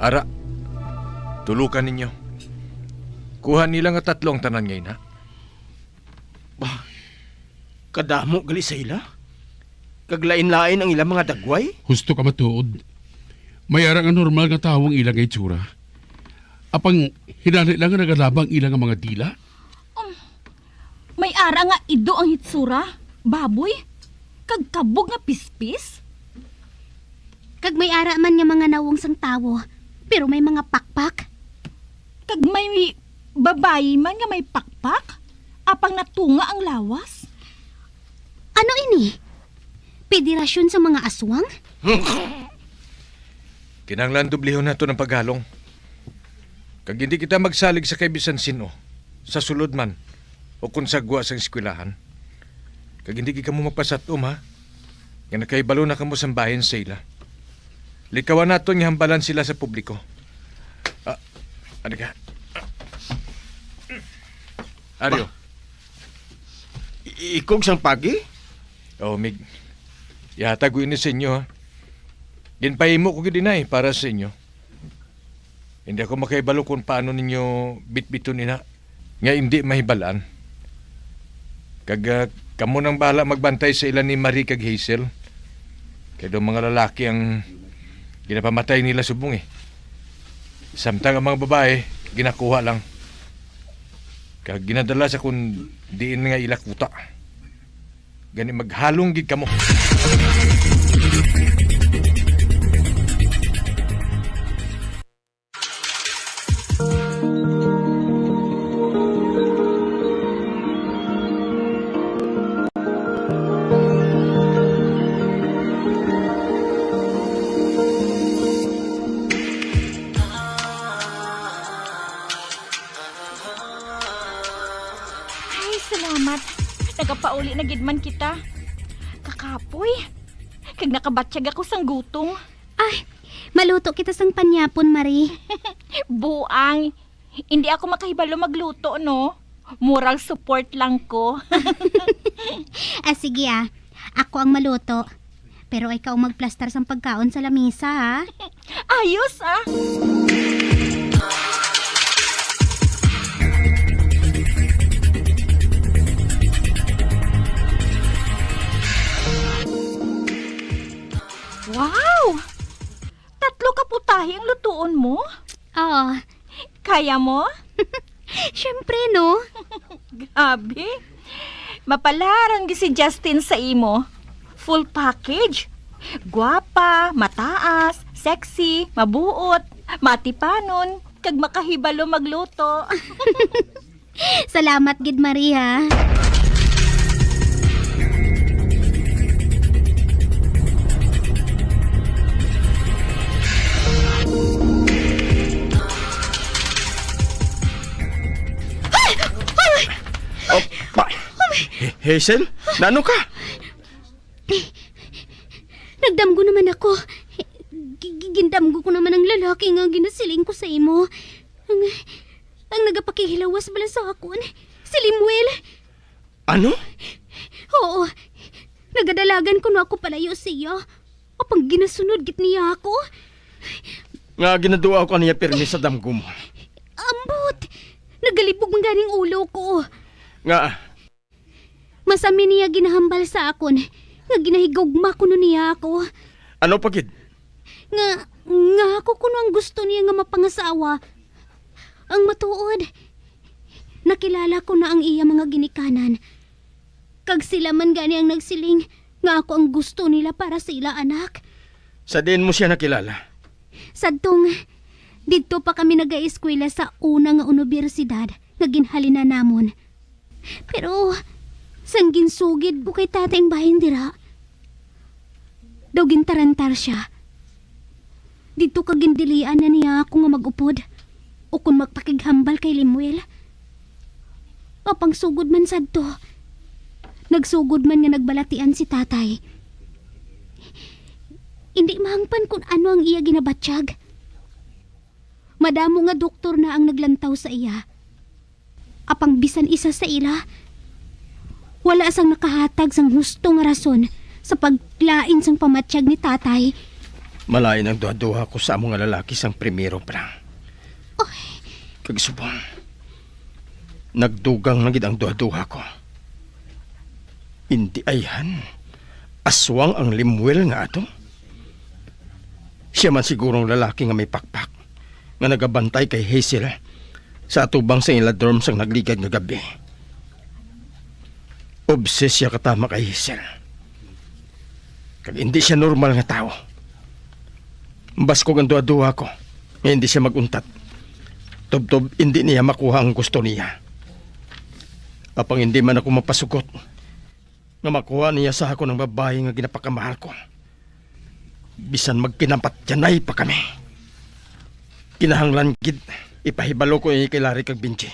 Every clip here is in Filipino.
Ara, tulukan ninyo. Kuha nila nga tatlong tanan ngayon, ha? Bah, kadamo gali sa ila. Kaglain-lain ang ilang mga dagway. Husto ka matuod. May arang ang normal nga tawang ilang nga itsura. Apang hinali lang nga nagalabang ilang nga mga dila. May ara nga ido ang hitsura, baboy. Kagkabog nga pispis. Kag may ara man nga mga nawong sang tawo, pero may mga pakpak. Kag may babayi man nga may pakpak. Apang natunga ang lawas. Ano ini? Federasyon sa mga aswang? Kinanglan dublihon na to ng paghalong. Kag hindi kita magsalig sa kay bisan sino, sa sulod man, o kung sagwa sa eskwelahan. Kag hindi ka mo mapasatom, ha? Nga nakaibalo na ka mo sa bahin sa ila. Likawan nato nga hambalan sila sa publiko. Ano ka? Aryo. Ikog sang pagi? Oh, Mig. Ihatago ini sa inyo, ha? Ginpahimo ko gidinay para sa inyo. Hindi ako makaibalo kung paano ninyo bitbiton ina. Nga hindi mahibalaan. Kag kamo nang bahala magbantay sa ilan ni Marie kag Hazel. Kaya daw mga lalaki ang ginapamatay nila subong eh. Samtang ang mga babae, ginakuha lang. Kag ginadala sa kung diin nga ilakuta. Gani maghalong gid kamo. Ay, salamat. Nagapauli na gidman kita. Kakapoy. Kag nakabatsyag ako sang gutong. Ay, maluto kita sang panyapon, Marie. Buang. Hindi ako makahibalo magluto, no? Moral support lang ko. Sige ako ang maluto. Pero ikaw magplastar sang pagkaon sa lamisa, ha? Ayos, ah. Wow! Tatlo ka putahe ang lutuon mo? Oo, Kaya mo? syempre, no? Grabe. Mapalaran gi si Justin sa imo. Full package. Guwapa, mataas, sexy, mabuot, matipanon, kag makahibalo magluto. Salamat, gid Maria. Oh, Hazel? Nano ka? Nagdamgo naman ako. Gindamgo ko naman ang lalaki nga ginasiling ko sa imo. Ang nagapakihilawas bala sa akon. Si Limuel. Ano? Oo. Nagadalagan ko na ako palayo siya. Apang ginasunod git niya ako. Nga ginaduwa ko niya permis sa damgo mo. Ambot. Nagalibog ang ganing ulo ko. Nga, Masami niya ginahambal sa akon. Nga ginahigugma ko no niya ako. ano pagid? Nga ako kuno ang gusto niya nga mapangasawa. Ang matuod. Nakilala ko na ang iya mga ginikanan. Kag sila man gani ang nagsiling nga ako ang gusto nila para sa ila anak. Sa din mo siya nakilala? Sadtong, dito pa kami nag-eskwela sa una nga universidad nga ginhalina namon. Pero, sang ginsugid ko kay tatayng bahin dira. Daw gintarantar siya. Dito kagindilian na niya ako nga magupod o kung magpakighambal kay Limuel. Apang sugod man sadto. Nagsugod man nga nagbalatian si tatay. Hindi mahangpan kung ano ang iya ginabatsyag. Madamo nga doktor na ang naglantaw sa iya. Apang bisan isa sa ila, wala sang nakahatag sang gusto nga rason sa paglain sang pamatsyag ni tatay. Malain ang duha-duha ko sa among nga lalaki sang primero pa. Kag subong. Nagdugang na gid ang duha-duha ko. Hindi ayhan. Aswang ang Limuel nga ato. Siya man sigurong lalaki nga may pakpak nga nagabantay kay Hazel sa atubang sa ila dorm sang nagligad nga gabi. Obses siya katama kay Hazel. Kag hindi siya normal nga tao. Baskog ang duha-duha ko nga hindi siya maguntat. Tob-tob hindi niya makuha ang gusto niya. Apang hindi man ako mapasugot nga makuha niya sa ako ng babae nga ginapakamahal ko. Bisan magkinapatyanay pa kami. Kinahanglan gid ipahibalo ko kay Larry kag Benji.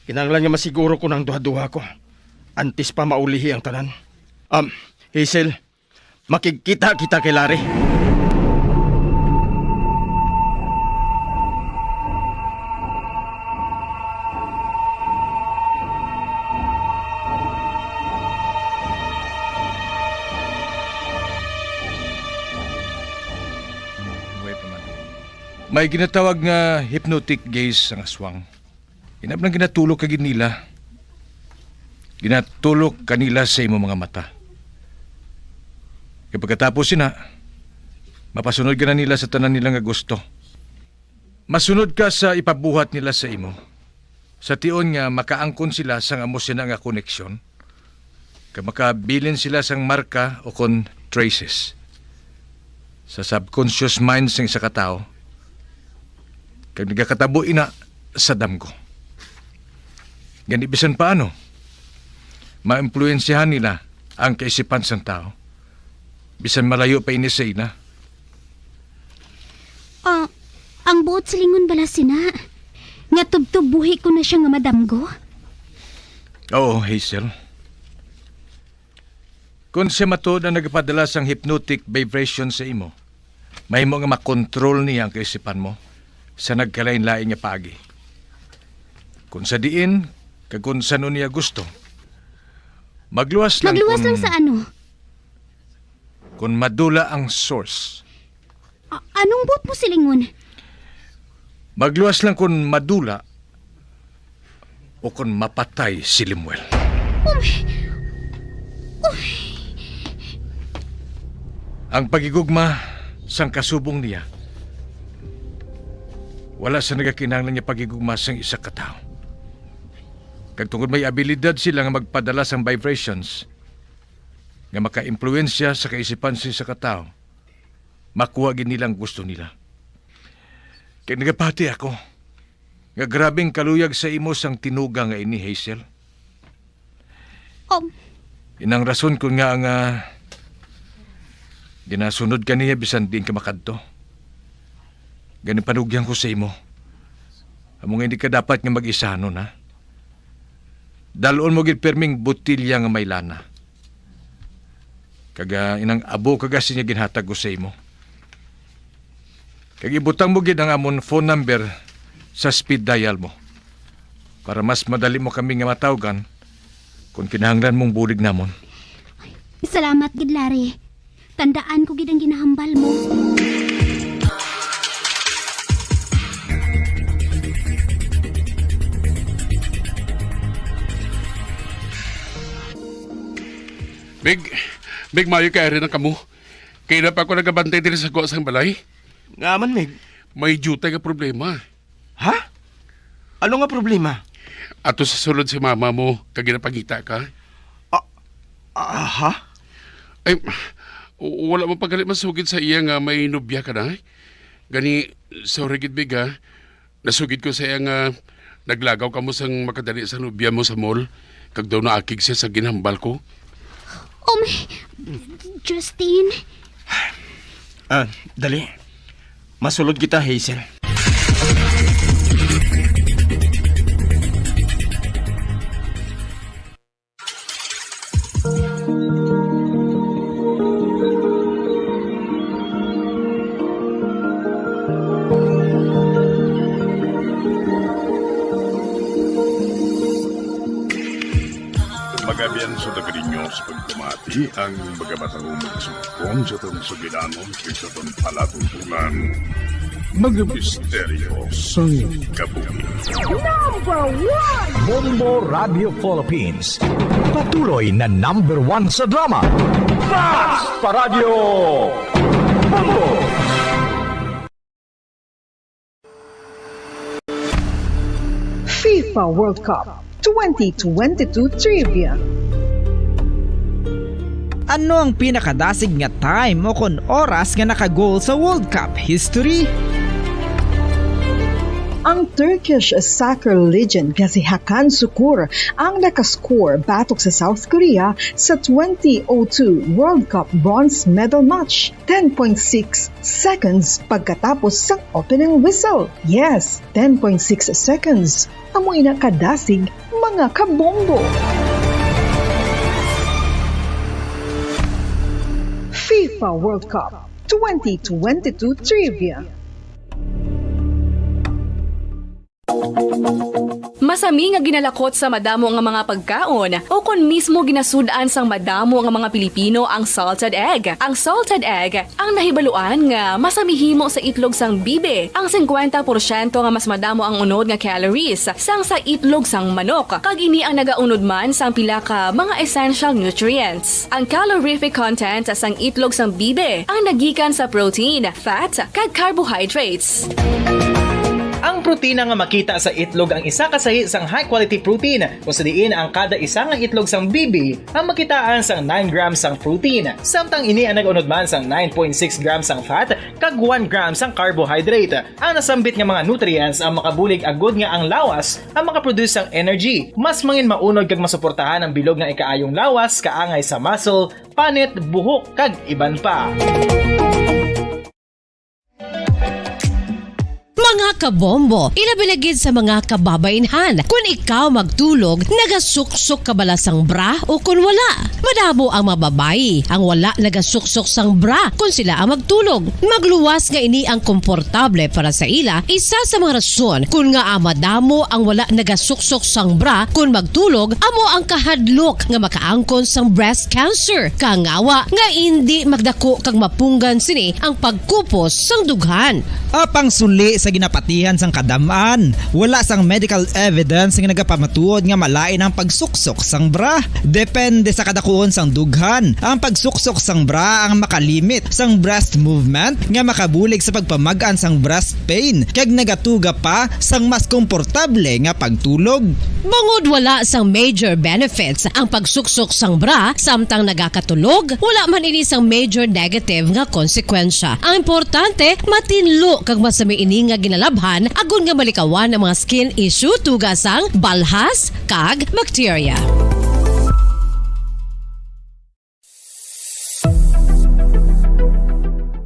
Kinahanglan nga masiguro ko ng duha-duha ko antes pa maulihi ang tanan. Hazel, makikita kita kay Larry. May ginatawag nga hypnotic gaze ang aswang. Inablang ginatulog kagid nila. Ginatulog kanila sa imo mga mata. Kaya pagkatapos sina, mapasunod ka na nila sa tanan nila nga gusto. Masunod ka sa ipabuhat nila sa imo. Sa tion nga makaangkon sila sang amo sina nga koneksyon. Kaya makabilin sila sang marka o kon traces. Sa subconscious mind sang isa ka tao, kag nagakatabo ina sa damgo. Gani bisan paano, maimpluwensyahan nila ang kaisipan sang tao. Bisan malayo pa ini sa ina. Ang buot silingon bala sina. Nga tubtubuhi ko na siya nga madamgo. Oo, Hazel. Kung siya matod na nagpadala sang hypnotic vibration sa imo, mahimo nga makontrol niya ang kaisipan mo sa nagkalain-lain nga paagi. Kung sa diin, kag kung saan niya gusto, magluwas lang Magluwas kung, lang sa ano? kung madula ang source. Anong buot mo silingon? Magluwas lang kung madula o kung mapatay si Limuel. Ang pagigugma sang kasubong niya, wala sa nagakinahanglan niya pagigugma sang isa ka tao. Kag tungod may abilidad sila nga magpadala sang vibrations nga maka-impluwensya sa kaisipan sa isa ka tao, makuha gid nilang gusto nila. Kaya nagapati ako nga grabing kaluyag sa imo sang tinuga nga ini, Hazel. Inang rason ko nga ginasunod ka niya bisan din ka makadto. Ganun panugyan ko sa imo. Among hindi ka dapat nga mag-isa nun, ha? Dalon mo gid perming butilya nga may lana. Kaga inang abo kagasi niya ginhatag ko sa imo. Kag ibutang mo gid ang amon phone number sa speed dial mo. Para mas madali mo kami nga matawgan kung kinahanglan mong bulig namon. Salamat gid Larry. Tandaan ko gid ang ginahambal mo. Big mayo kaya rin ang kamo. Kaya na pa ako nagabantay din sa guwa sang balay. Nga man, Meg. May jutay nga problema. Ha? Ano nga problema? Ato sa sulod si mama mo, kag ginapangita ka. Ha? Ay, wala mo pagalit masugid sa iya nga may nobya ka na. Gani, sorry gid big ha. Nasugid ko sa iya nga naglagaw ka mo sang makadali sa nobya mo sa mall. Kag daw naakig siya sa ginhambal ko. Justine. Dali. Masulod kita, Hazel. Magabiyan sa tagarinyo sa pagpamati ang magabatang umagsukong sa itong sugidanon sa itong palatuntunan. Mga misteryo sa kabuki. Bombo Radio Philippines. Patuloy na #1 sa drama. Mas Paradio Bombo! FIFA World Cup 2022 Trivia. Ano ang pinakadasig nga time o kon oras nga nakagol sa World Cup history? Ang Turkish soccer legend nga si Hakan Şükür ang nakascore batok sa South Korea sa 2002 World Cup bronze medal match 10.6 seconds pagkatapos sa opening whistle. Yes, 10.6 seconds. Amoy na kadasig mga kabombo. FIFA World Cup 2022 Trivia. Masami nga ginalakot sa madamo nga mga pagkaon o kon mismo ginasudan sang madamo nga mga Pilipino ang salted egg. Ang salted egg ang nahibaluan nga masamihimo sa itlog sang bibe. Ang 50% nga mas madamo ang unod nga calories sang sa itlog sang manok. Kag ini ang nagaunod man sang pila ka mga essential nutrients. Ang calorific content sang itlog sang bibe ang nagikan sa protein, fat, kag carbohydrates. Ang protina nga makita sa itlog ang isa kasahi sang high quality protein kung sa diin ang kada isa nga itlog sang bibi ang makitaan sang 9 grams sang protein. Samtang ini ang nag-unod man sang 9.6 grams sang fat kag 1 gram sang carbohydrate. Ang nasambit nga mga nutrients ang makabulig agud nga ang lawas ang makaproduce sang energy. Mas mangin maunod kag masuportahan ang bilog nga ikaayong lawas kaangay sa muscle, panit, buhok kag iban pa. Mga kabombo, ilabiligid sa mga kababainhan. Kung ikaw magtulog, nagasuksok ka bala sang bra o kung wala. Madamo ang mababayi, ang wala nagasuksok sang bra kung sila ang magtulog. Magluwas nga ini ang komportable para sa ila, isa sa mga rason kung nga madamo ang wala nagasuksok sang bra kung magtulog, amo ang kahadlok nga makaangkon sang breast cancer. Kangawa nga hindi magdako kag mapunggan sini ang pagkupos sang dughan. Apang suli sa ginapatihan sang kadamaan, wala sang medical evidence nga nagapamatuod nga malain ang pagsuksok sang bra. Depende sa kadakuon sang dughan. Ang pagsuksok sang bra ang makalimit sang breast movement nga makabulig sa pagpamagaan sang breast pain kag nagatuga pa sang mas komportable nga pagtulog. Bangod wala sang major benefits ang pagsuksok sang bra samtang nagakatulog, wala man ini sang major negative nga konsekwensya. Ang importante, matinlo kag masami ini nga ginalabhan agon nga malikawan ang mga skin issue tugasang balhas kag bacteria.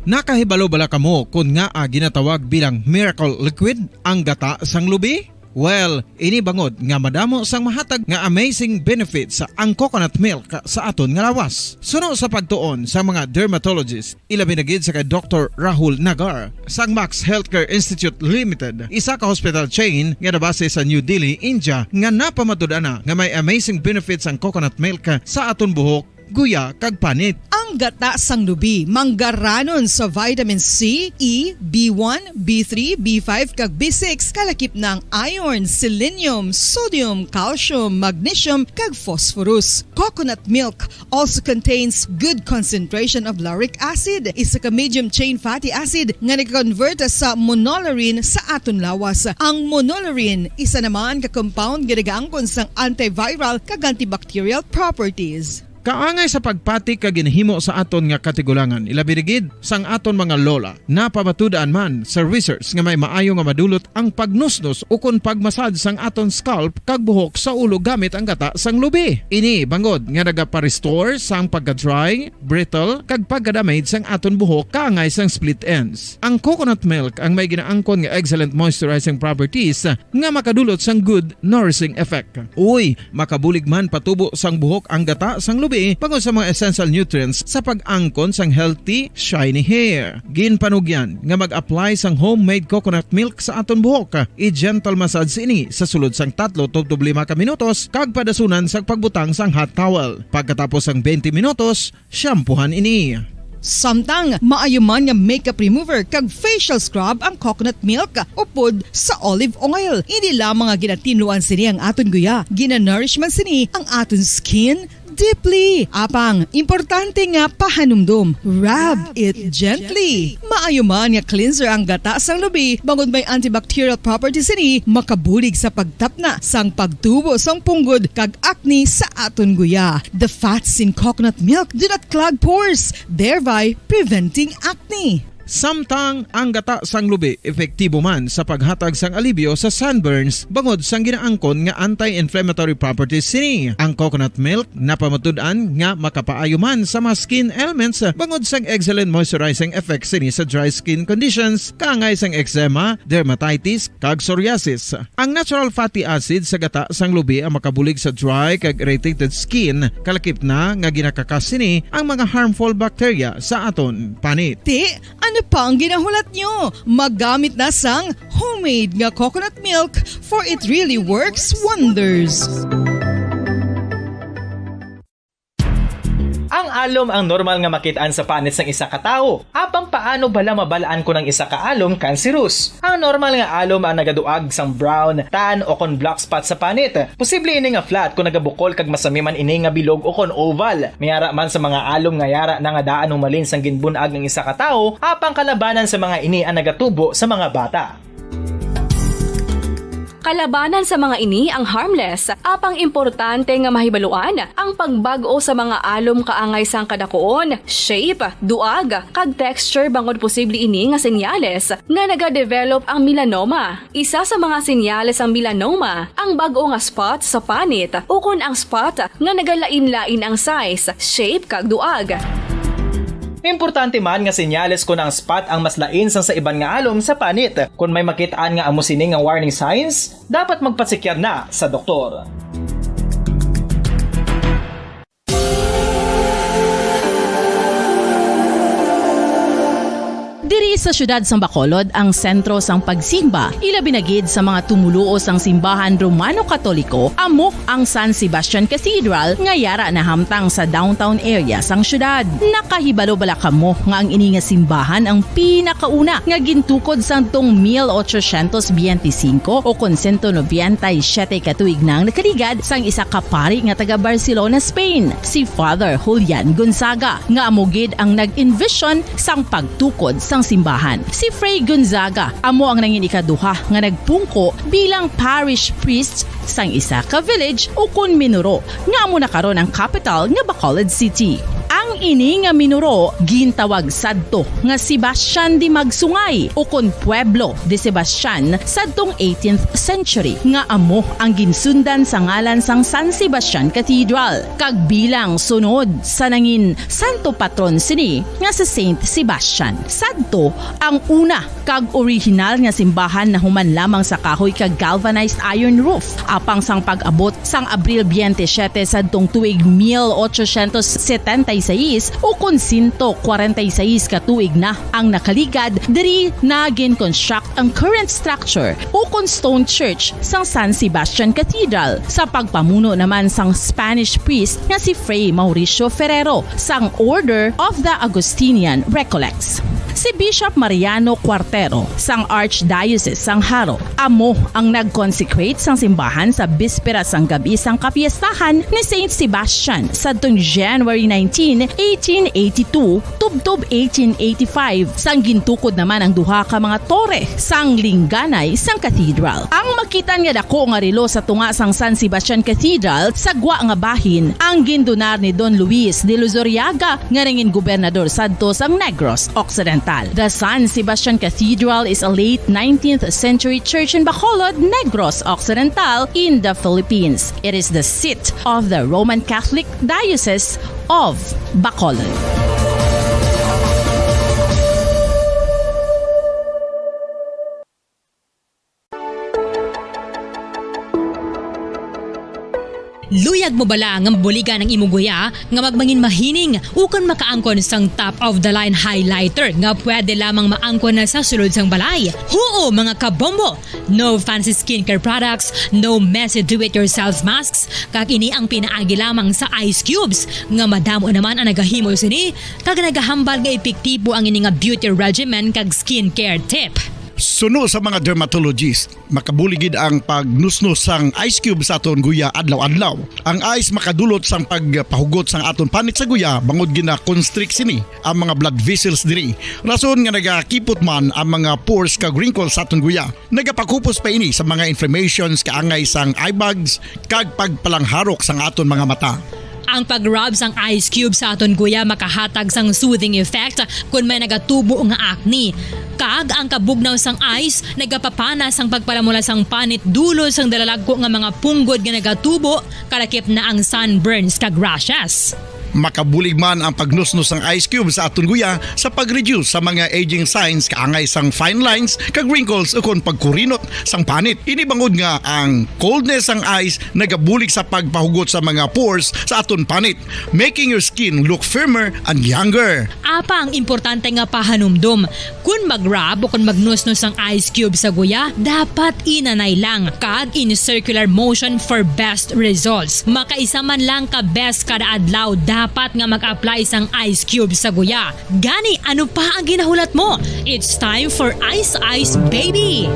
Nakahibalo bala kamo kung nga ginatawag bilang miracle liquid ang gata sang lubi? Well, ini bangod nga madamo sang mahatag nga amazing benefits sa ang coconut milk sa aton nga lawas. Suno sa pagtuon sa mga dermatologist, ilabi na gid sa kay Dr. Rahul Nagar sang Max Healthcare Institute Limited, isa ka hospital chain nga nabase sa New Delhi, India, nga napamatud-ana nga may amazing benefits ang coconut milk sa aton buhok, guya kag panit. Ang gata sang lubi manggaranon sa vitamin C, E, B1, B3, B5 kag B6 kalakip ng iron, selenium, sodium, calcium, magnesium kag phosphorus. Coconut milk also contains good concentration of lauric acid, isa ka medium chain fatty acid nga nag-convert sa monolarin sa aton lawas. Ang monolarin isa naman ka compound nga nagaangkon sang antiviral kag antibacterial properties. Kaangay sa pagpati ka ginhimo sa aton nga katigulangan, ilabirigid sang aton mga lola na pamatudaan man sa research nga may maayo nga madulot ang pagnusnos o kun pagmasad sang aton scalp kag buhok sa ulo gamit ang gata sang lubi. Ini bangod nga nagapa-restore sang pagka-dry, brittle kag pagka-damage sang aton buhok kaangay sang split ends. Ang coconut milk ang may ginaangkon nga excellent moisturizing properties nga makadulot sang good nourishing effect. Uy, makabulig man patubo sang buhok ang gata sang lubi. lubi bangod sa mga essential nutrients sa pag-angkon sang healthy, shiny hair. Ginpanugyan nga mag-apply sang homemade coconut milk sa aton buhok. I-gentle massage ini sa sulod sang 3 to 5 ka minutos kag padasunan sa pagbutang sang hot towel. Pagkatapos sang 20 minutos, shampoohan ini. Samtang maayuman nga makeup remover kag facial scrub ang coconut milk upod sa olive oil. Hindi lamang nga ginatinluan sini ang aton guya, ginanourishman sini ang aton skin deeply. Apang, importante nga pahanumdum. Rub it gently. Maayuman nga cleanser ang gata sang lubi bangod may antibacterial properties sini makabulig sa pagtapna sang pagtubo sang punggod kag acne sa aton guya. The fats in coconut milk do not clog pores, thereby preventing acne. Samtang ang gata sang lubi epektibo man sa paghatag sang alibyo sa sunburns bangod sang ginaangkon nga anti-inflammatory properties sini. Ang coconut milk napamatud-an nga makapaayo man sa mga skin ailments bangod sang excellent moisturizing effects sini sa dry skin conditions kaangay sang eczema, dermatitis kag psoriasis. Ang natural fatty acid sa gata sang lubi ang makabulig sa dry kag irritated skin, kalakip na nga ginakakas sini ang mga harmful bacteria sa aton panit. Ano pa ang ginahulat nyo? Maggamit na sang homemade nga coconut milk for it really works wonders. Ang alom ang normal nga makitaan sa panit sang isa ka tawo. Apang paano bala mabalaan ko ng isa ka alom cancerous? Ang normal nga alom ang nagaduag sang brown, tan o kon black spot sa panit. Posible ini nga flat kung nagabukol kag masami man ini nga bilog o kon oval. Mayara man sa mga alom nga yara na nga daan humalin sang ginbunag ng isa ka tawo, apang kalabanan sa mga ini ang nagatubo sa mga bata. Kalabanan sa mga ini ang harmless, apang importante nga mahibaluan ang pagbago sa mga alom kaangay sang kadakuon, shape, duag, kag texture bangod posible ini nga senyales nga nagadevelop ang melanoma. Isa sa mga senyales ang melanoma, ang bag-o nga spot sa panit o kun ang spot nga nagalain-lain ang size, shape kag duag. Importante man nga senyales kung ang spot ang mas lain sang sa iban nga alom sa panit. Kung may makitaan nga amo sini nga warning signs, dapat magpasikyar na sa doktor. Diri sa syudad sang Bacolod ang sentro sang pagsimba, ilabi na gid sa mga tumuluo sang simbahan Romano-Katoliko, amo ang San Sebastian Cathedral nga yara na hamtang sa downtown area sang syudad. Nakahibalo bala kamo nga ang ini nga simbahan ang pinakauna nga gintukod sang tong 1825 o kon 197 katuig nang nakaligad sang isa ka pari nga taga Barcelona, Spain, si Father Julian Gonzaga, nga amo gid ang nag-envision sang pagtukod sang simbahan. Si Fray Gonzaga amo ang nangin ikaduha nga nagpungko bilang parish priest sang isa ka village o kun Minuro nga amo na karon ang capital nga Bacolod City. Ang ini nga Minuro gintawag sadto nga Sebastian de Magsungay o kun Pueblo de Sebastian sadtong 18th century nga amo ang ginsundan sa ngalan sang San Sebastian Cathedral kag bilang sunod sa nangin santo patron sini nga si Saint Sebastian. Sadto ang una kag original nga simbahan na human lamang sa kahoy kag galvanized iron roof apang sang pag-abot sang Abril 27 sadtong tuig 1876 o kun 146 katuig na ang nakaligad diri na gin-construct ang current structure o kun stone church sang San Sebastian Cathedral sa pagpamuno naman sang Spanish priest nga si Fray Mauricio Ferrero sang Order of the Augustinian Recollects. Si Bishop Mariano Cuartero sang Archdiocese sang Haro amo ang nag-consecrate sang simbahan sa bispera sang gabi sang kapiestahan ni Saint Sebastian sadtong January 19, 1882 tubtob 1885 sang gintukod naman ang duha ka mga tore sang lingganay sang cathedral. Ang makitan nga dako nga relo sa tunga sang San Sebastian Cathedral sa gwa nga bahin ang gindonar ni Don Luis de Luzuriaga nga nangin gobernador sadto sang Negros Occidental. The San Sebastian Cathedral is a late 19th century church in Bacolod, Negros Occidental in the Philippines. It is the seat of the Roman Catholic Diocese of Bacolod. Luyag mo bala nga buligan ang imong guya nga magmangin mahining ukon makaangkon sang top of the line highlighter nga pwede lamang maangkon na sa sulod sang balay. Huo mga kabombo! No fancy skincare products, no messy do-it-yourself masks, kag ini ang pinaagi lamang sa ice cubes nga madamo naman ang nagahimo sini kag nagahambal nga epektibo ang ini nga beauty regimen kag skincare tip. Suno sa mga dermatologist, makabuligid ang pagnusnos sang ice cube sa aton guya adlaw-adlaw. Ang ice makadulot sang pagpahugot sang aton panit sa guya bangod gina-constrict sini ang mga blood vessels diri. Rason nga nagakipot man ang mga pores kag wrinkles sa aton guya. Nagapakupos pa ini sa mga inflammations kaangay sang eye bags kag pagpalangharok sang aton mga mata. Ang pag-rub sang ice cube sa aton guya makahatag sang soothing effect kung may nagatubo nga acne. Kag ang kabugnaw sang ice nagapapana sang pagpalamula sang panit dulo sang dalalagko nga mga punggod nga nagatubo kalakip na ang sunburns kag rashes. Makabulig man ang pagnusnos ng ice cube sa aton guya sa pag-reduce sa mga aging signs kaangay sang fine lines kag wrinkles ukon pagkurinot sang panit. Ini bangod nga ang coldness sang ice nagabulig sa pagpahugot sa mga pores sa aton panit, making your skin look firmer and younger. Apa ang importante nga pahanumdum, kung mag-rub o kung magnusnos ng ice cube sa guya, dapat inanay lang kag in circular motion for best results. Makaisa man lang ka best kada adlaw dapat nga mag-apply sang ice cube sa guya. Gani, ano pa ang ginahulat mo? It's time for Ice Ice Baby!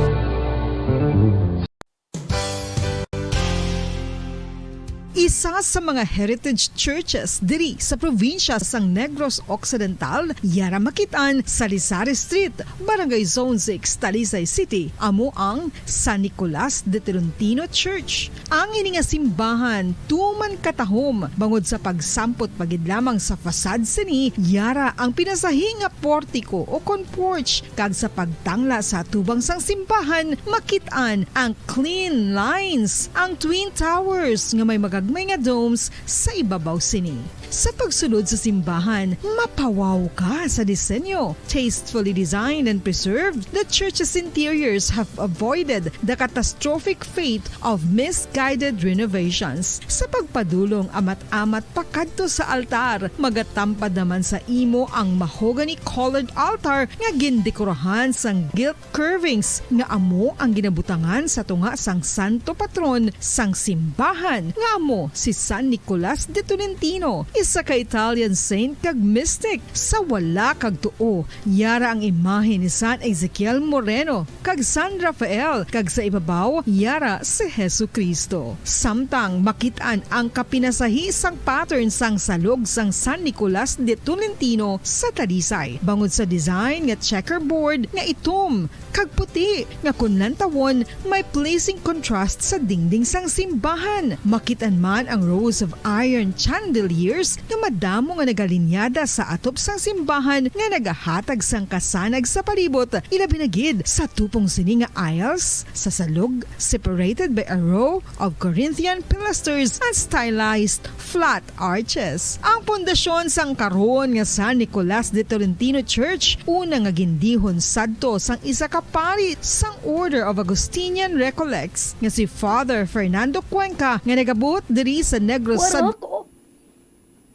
Isa sa mga heritage churches diri sa probinsya sang Negros Occidental, yara makitaan sa Lizares Street, Barangay Zone 6, Talisay City, amo ang San Nicolas de Tolentino Church. Ang ini nga simbahan tuman katahom bangod sa pagsampot pagid lamang sa fasad sini, yara ang pinasahi nga portico o kon porch kag sa pagtangla sa tubang sang simbahan makitaan ang clean lines, ang twin towers nga may magagmay nga domes sa ibabaw sini. Sa pagsulod sa simbahan, mapawaw ka sa disenyo. Tastefully designed and preserved, the church's interiors have avoided the catastrophic fate of misguided renovations. Sa pagpadulong amat-amat pakadto sa altar, magatampad naman sa imo ang mahogany colored altar nga gindekorahan sang gilt curvings nga amo ang ginabutangan sa tunga sang santo patron sang simbahan nga amo si San Nicolas de Tolentino, isa ka Italian saint kag mystic. Sa wala kag tuo, yara ang imahe ni San Ezekiel Moreno kag San Rafael kag sa ibabaw yara si Jesucristo. Samtang makitaan ang kapinasahi sang pattern sang salog sang San Nicolas de Tolentino sa Talisay. Bangod sa design nga checkerboard nga itom kag puti nga kunlantawon may pleasing contrast sa dingding sang simbahan. Makitaan man ang rows of iron chandeliers nga madamo nga nagalinyada sa atop sang simbahan nga nagahatag sang kasanag sa palibot, ilabi na gid sa tupong sini nga aisles sa salog separated by a row of Corinthian pilasters and stylized flat arches. Ang pundasyon sang karon nga San Nicolas de Tolentino Church una nga gindihon sadto sang isa ka pari sang Order of Augustinian Recollects nga si Father Fernando Cuenca nga nagabot diri sa Negros Wala ko.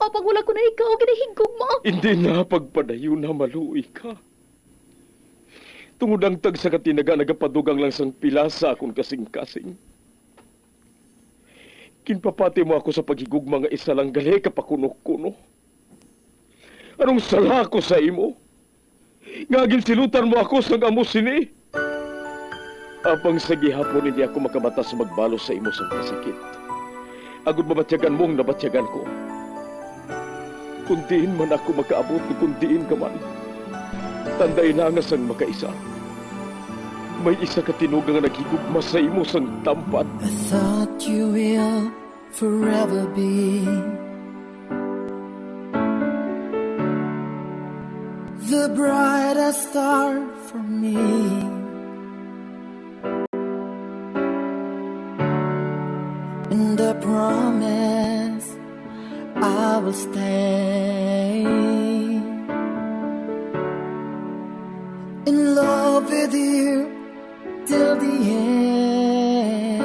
Apag wala ko na ikaw, ginahigog mo. Hindi na pagpadayo na maluoy ka. Tungod ang tag sa katinaga nagapadugang lang sang pila sa akong kasing-kasing. Kinpapati mo ako sa paghigugma nga isa lang gali kapakuno-kuno. Anong sala ko sa imo? Ngagin silutan mo ako sa amo sini. Apang sa gihapon hindi ako makabatas magbalo sa imo sa kasakit. Agud mabatyagan mong nabatyagan ko. Kundiin man ako makaabot, kundiin ka man. Tanday na nga sang makaisa. May isa ka tinugang nga naghigugma sa imo sang tampat. I thought you will forever be the brightest star for me. And I promise I will stay in love with you till the end.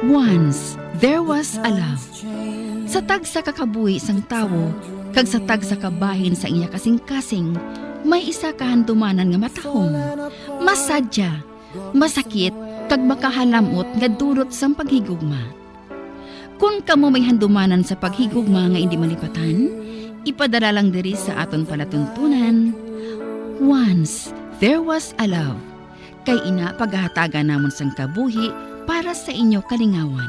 Once, there was a love. Sa tag sa kakabuhi sang tawo, kag sa tag sa kabahin sa iya kasing-kasing, may isa kahandumanan nga matahong. Masadya, masakit, kag makahalamot nga durot sang paghigugma. Kung kamo may handumanan sa paghigugma nga hindi malipatan, ipadala lang diri sa aton palatuntunan. Once, there was a love. Kay ina paghahatagan namon sang kabuhi para sa inyo kalingawan.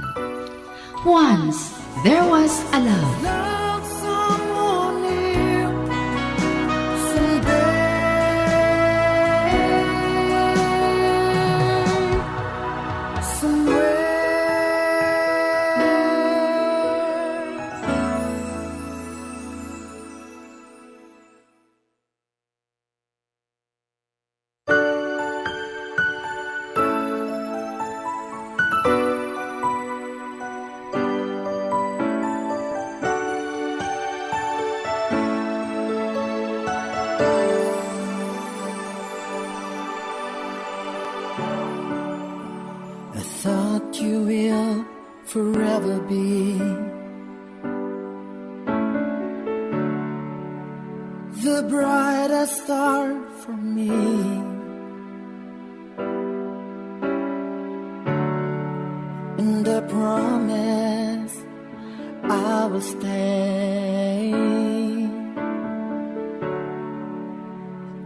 Once, there was a love. I thought you will forever be the brightest star for me. And I promise I will stay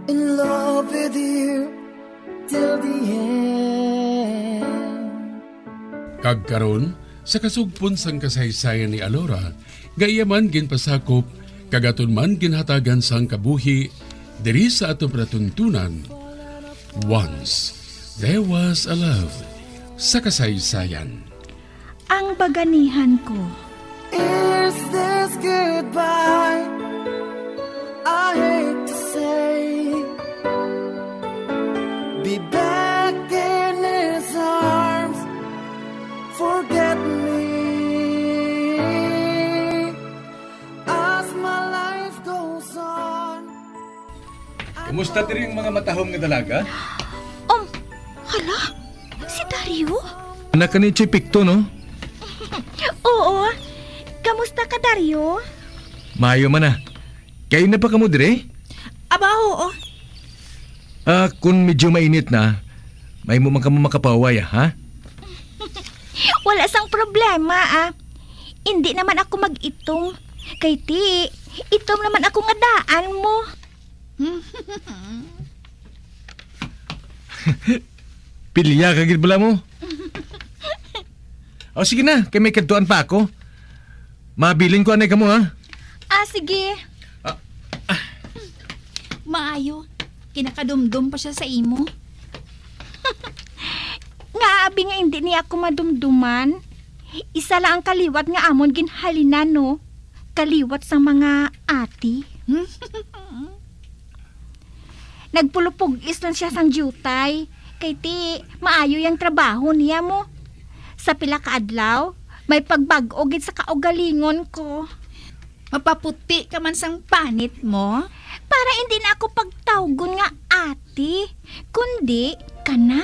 in love with you till the end. Kagkaron, sa kasugpon sang kasaysayan ni Alora, gayaman ginpasakop, kagaton man ginhatagan sang kabuhi, diri sa atong palatuntunan. Once, there was a love sa kasaysayan. Ang baganihan ko. Is this goodbye? I hate to say. Be back in his arms. Forget me. As my life goes on. Kumusta diri ang mga matahom nga dalaga? Hala, si Dario? Anak ka ni Chipikto, no? Oo. Kamusta ka, Dario? Mayo man na. Kayo na pa kamo dire? Aba, oo. Kung medyo mainit na, may mo man kamo makapaway, ha? Wala sang problema, Hindi naman ako mag-itom. Kay ti, itom naman ako nga daan mo. Pilya kagid bala mo. O sige na, kay may kadtuan pa ako. Mabilin ko anay kamo, ha? Sige. Maayo, kinakadumdum pa siya sa imo. Nga abi nga hindi niya ako madumduman. Isa lang ang kaliwat nga amon ginhalinan, no? Kaliwat sa mga ati. Nagpulupugis lang siya sang jutay. Kay ti, maayo yung trabaho niya mo. Sa pila ka adlaw, may pagbag-ogit sa kaugalingon ko. Mapaputi ka man sang panit mo. Para hindi na ako pagtawgon nga ati, kundi kana.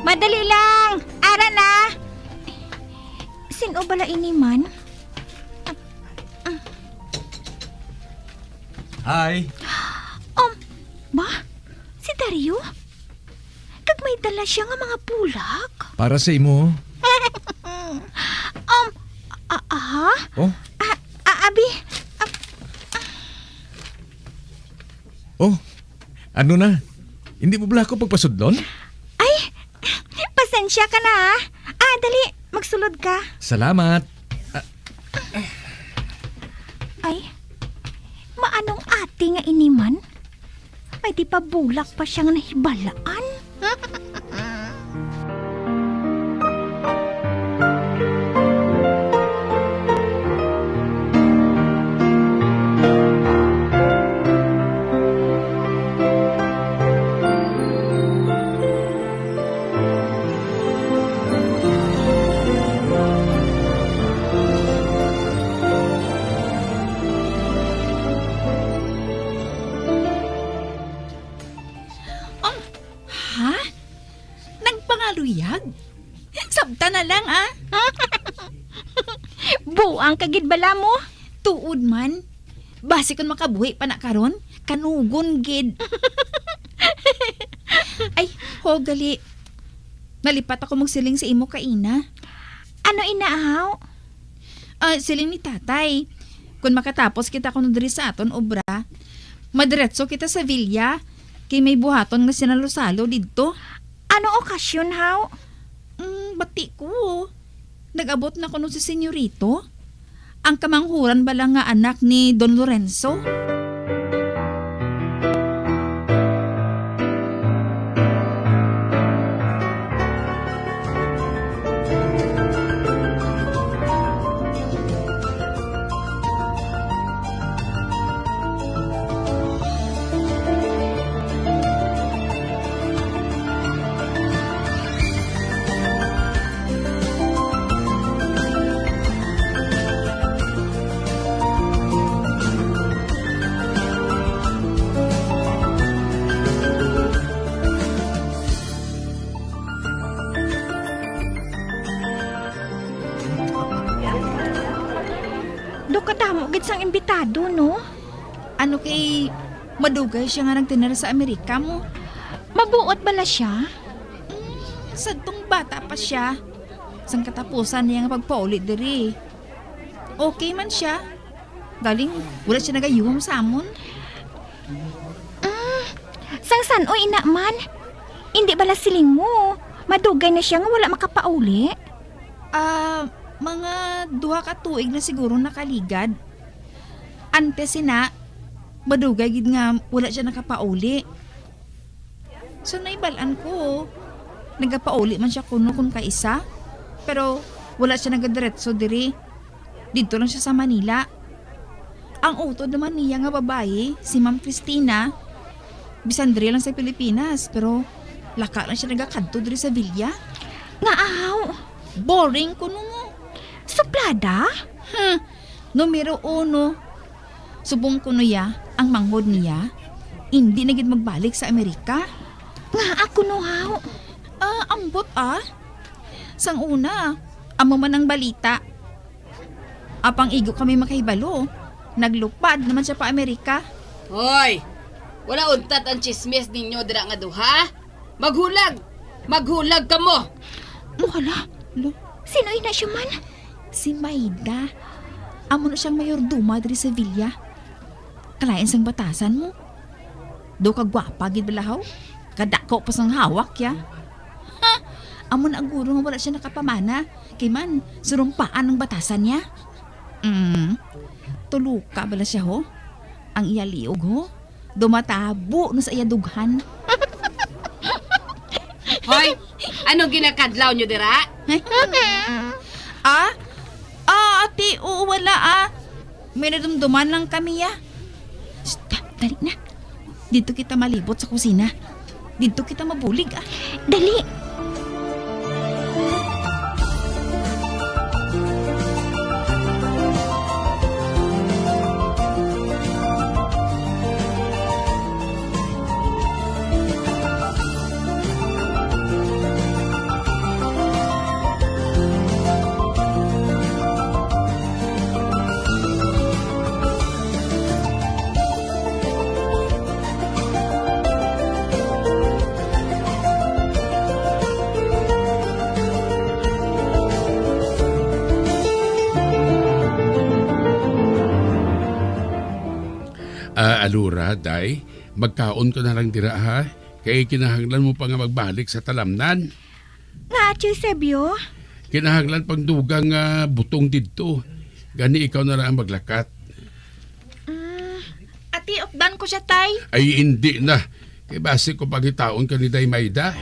Madali lang! Ara na! Sino bala ini man? Hi! Ba? Si Dario? Kag may dala siya nga mga bulak? Para sa imo. Aha? Oh? Abi? Oh, ano na? Hindi mo bala ako pagpasudlon? Pasensya ka na, dali, magsulod ka. Salamat. Sulti nga iniman. Ay di pa bulak pa siyang nahibalaan. Ha? Nagpangaluyag? Sabta na lang, ah. Buang kagid bala mo. Tuod man. Basi kung makabuhi pa na karon, kanugon gid. Ay, hogali. Nalipat ako magsiling sa imo kaina. Ano inaahaw? Siling ni tatay. Kung makatapos kita kuno diri sa aton obra, madiretso kita sa Villa. Kay may buhaton nga sinalusalo didto. Ano okasyon, haw? Bati ko. Nag-abot na kuno si senyorito. Ang kamanghuran bala nga anak ni Don Lorenzo. Do kadamo gid sang imbitado, no? Ano kay madugay siya nga nagtinira sa Amerika mo? Mabuot bala siya? Sadtong bata pa siya. Sang katapusan niya nga pagpaulit diri. Okay man siya. Galing wala siya nagayuwang sa amon. Sang san o ina man? Hindi bala siling mo. Madugay na siya nga wala makapauli. Mga 2 ka tuig na siguro nakaligad. Ante sina, madugay gid nga wala siya nakapauli. So naibalan ko, nagapauli man siya kuno kung kaisa. Pero wala siya nagadiretso diri. Dito lang siya sa Manila. Ang utod naman niya nga babae, si Ma'am Cristina, bisan diri lang sa Pilipinas, pero laka lang siya nagakadto diri sa Villa. Nga ahaw. Boring kuno mo. Suplada? Numero 1. Subong kuno ya, ang manghod niya, hindi na gid magbalik sa Amerika. Nga ako no haw. Ambot Sang una, amo man ang balita. Apang igo kami makahibalo. Naglupad naman siya pa Amerika. Hoy! Wala untat ang chismis ninyo dira nga duha. Maghulag! Maghulag ka mo! Wala. Sino ina siya man? Si Maida. Amo na siyang mayorduma diri sa Villa. Kalain sang batasan mo. Do ka gwapa gid balahaw. Kadako pa sang hawak ya. Amo na ang guro nga wala siya nakapamana. Kay man, surumpaan ng batasan niya. Tuluka bala siya ho. Ang iya liog ho. Dumatabo na sa iya dughan. Hoy! Ano ginakadlaw nyo dira? Ate, wala May nadumduman lang kami ya. Dali na. Dito kita malibot sa kusina. Dito kita mabulig Dali. Alura, day, magkaon ko na lang dira ha. Kaya kinahanglan mo pa nga magbalik sa talamnan. Nga, Eusebio? Kinahanglan pang dugang butong didto. Gani ikaw na lang ang maglakat. Ate tiopdan ko siya, tay. Ay, hindi na. Kaya base ko pagitaon ka ni Day Mayda.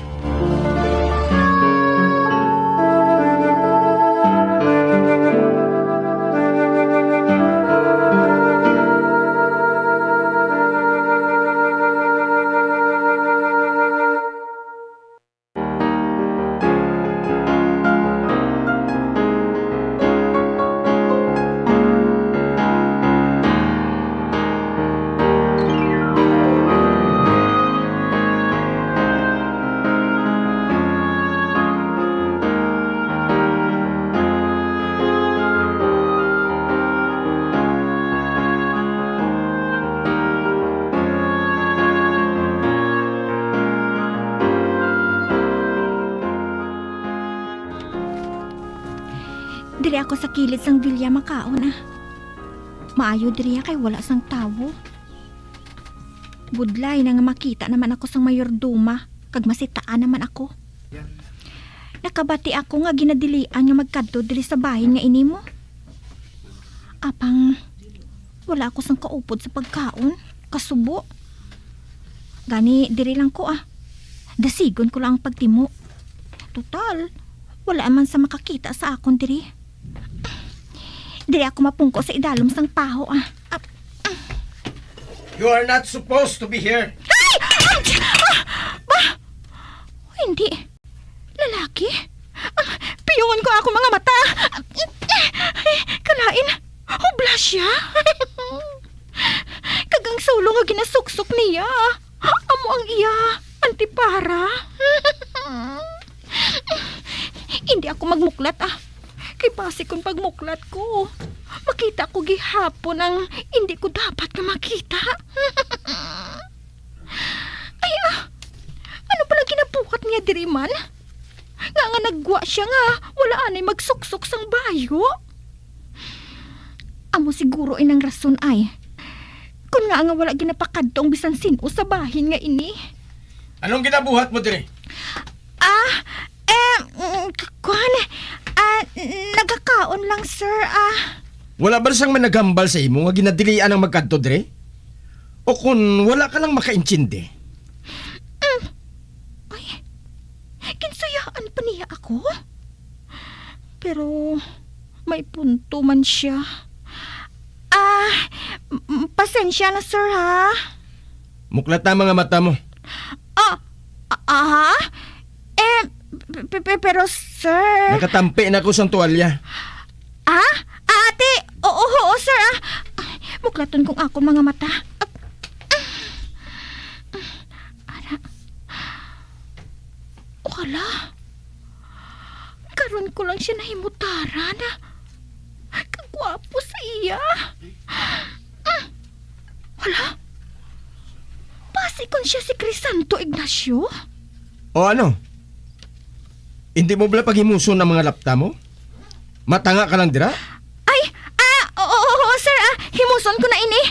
Diri ako sa kilid sang bilya makaon ah. Maayo diri kay wala sang tawo. Budlay na nga makita naman ako sang mayorduma kag masitaan naman ako. Nakabati ako nga ginadilian nga magkadto diri sa bahin nga inimo. Apang wala ako sang kaupod sa pagkaon, kasubo. Gani diri lang ko ah. Dasigon ko lang ang pagtimo. Total, wala man sa makakita sa akon diri. Diri ako mapungko sa idalom sang paho ah. You are not supposed to be here. Ay! Ba? Hindi. Lalaki? Piyungan ko ako mga mata. Kalain. Hubla siya. Kagang sulo nga ginasuksok niya. Amo ang iya. Antipara. Hindi ako magmuklat ah. Kay pasi kung pagmuklat ko, makita ko gihapon ang hindi ko dapat na makita. Ay ano pala ginabuhat niya diri man? Nga nagwa siya nga, wala anay magsuksok sang bayo. Amo siguro inang rason ay, kung nga wala ginapakadtong bisan sino sa bahin nga ini. Anong ginabuhat mo diri? Nagkakaon lang, sir, Wala ba sang managambal sa imo nga ginadilian ang magkadto dire? O kung wala ka lang makaintindi? Ay, kinsayaan pa niya ako? Pero, may punto man siya. Pasensya na, sir, ha? Muklat na mga mata mo. Pero, sir... Nakatampi na ko sang tuwalya. Ate! Oo, sir, Muklaton kong ako mga mata. Wala. Karon ko lang siya nahimutaran. Kagwapo sa iya. Wala. Pasikon siya si Crisanto Ignacio. O ano? Hindi mo bala paghimuso ng mga lapta mo? Matanga ka lang dira? Ay, oo, sir, himuson ko na ini.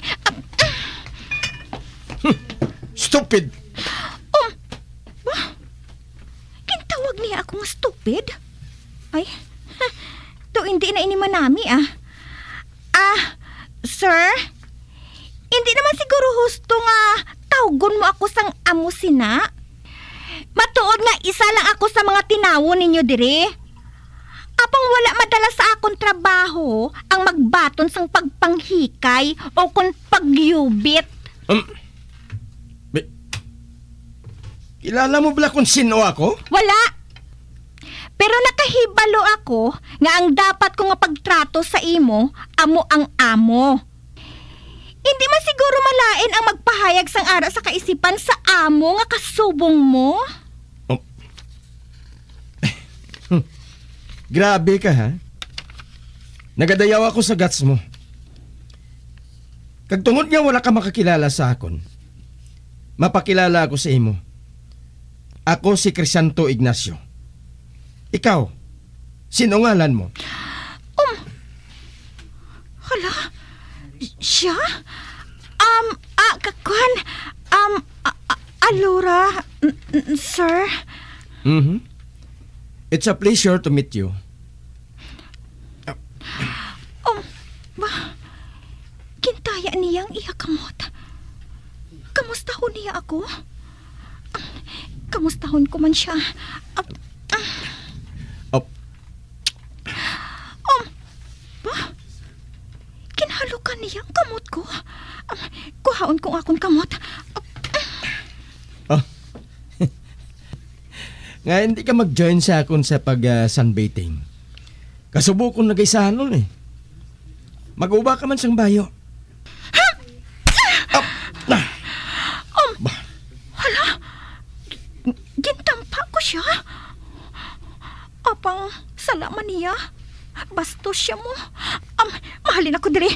Stupid! Kintawag niya ako nga stupid? Ay, to hindi na ini manami, sir, hindi naman siguro husto nga tawgon mo ako sang amo sina. Matuod nga isa lang ako sa mga tinawo ninyo dire. Apang wala madala sa akong trabaho ang magbaton sang pagpanghikay o kung pagyubit. Kilala mo bala kung sino ako? Wala. Pero nakahibalo ako nga ang dapat ko nga pagtrato sa imo, amo ang amo. Hindi man siguro malain ang magpahayag sang ara sa kaisipan sa amo nga kasubong mo. Grabe ka, ha? Nagadayaw ako sa guts mo. Kagtungod nga wala ka makakilala sa akon, mapakilala ako sa imo. Ako si Crisanto Ignacio. Ikaw, sino ngalan mo? Hala, siya? Kakuan, Alura, sir. It's a pleasure to meet you. Kintaya niyang iya kamot. kamustahon niya ako? Kamustahon ko man siya. Ba? Kinhalukan niya ang kamot ko. Kuhaon kong akong kamot. Nga hindi ka mag-join sa akon sa pag-sunbathing. Kasubo kong nag-isahan nun eh. Mag-uba ka man sang bayo. Hala, gintampa ko siya. Apang salaman niya. Bastos siya mo. Mahalin ako dire.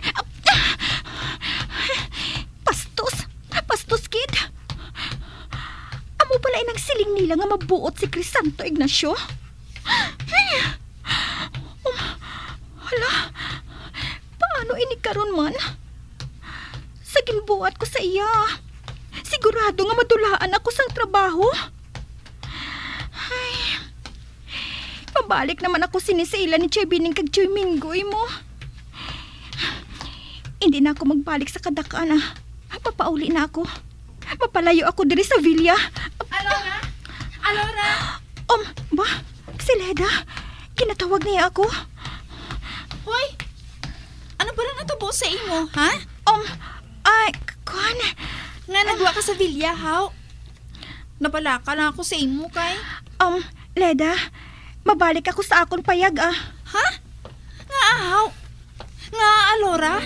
Bastos kid. Amo pala nagsiling nila nga mabuot si Crisanto Ignacio. Hala, paano ini karon man? Sa ginbuhat ko sa iya, sigurado nga madulaan ako sang trabaho. Ay, pabalik naman ako sinisila ni Choy Bining kag Choy Minggoy mo. Hindi na ako magbalik sa kadakaan. Papauli na ako. Mapalayo ako diri sa villa. Alora? Ba? Si Leda? Kinatawag niya ako. Hoy! Ano ba lang natubo sa imo, ha? Kuan. Nga nagwa ka sa villa, haw? Napalaka na ako sa imo, kay? Leda, mabalik ako sa akong payag, Ha? Nga, haw? Nga, Alora?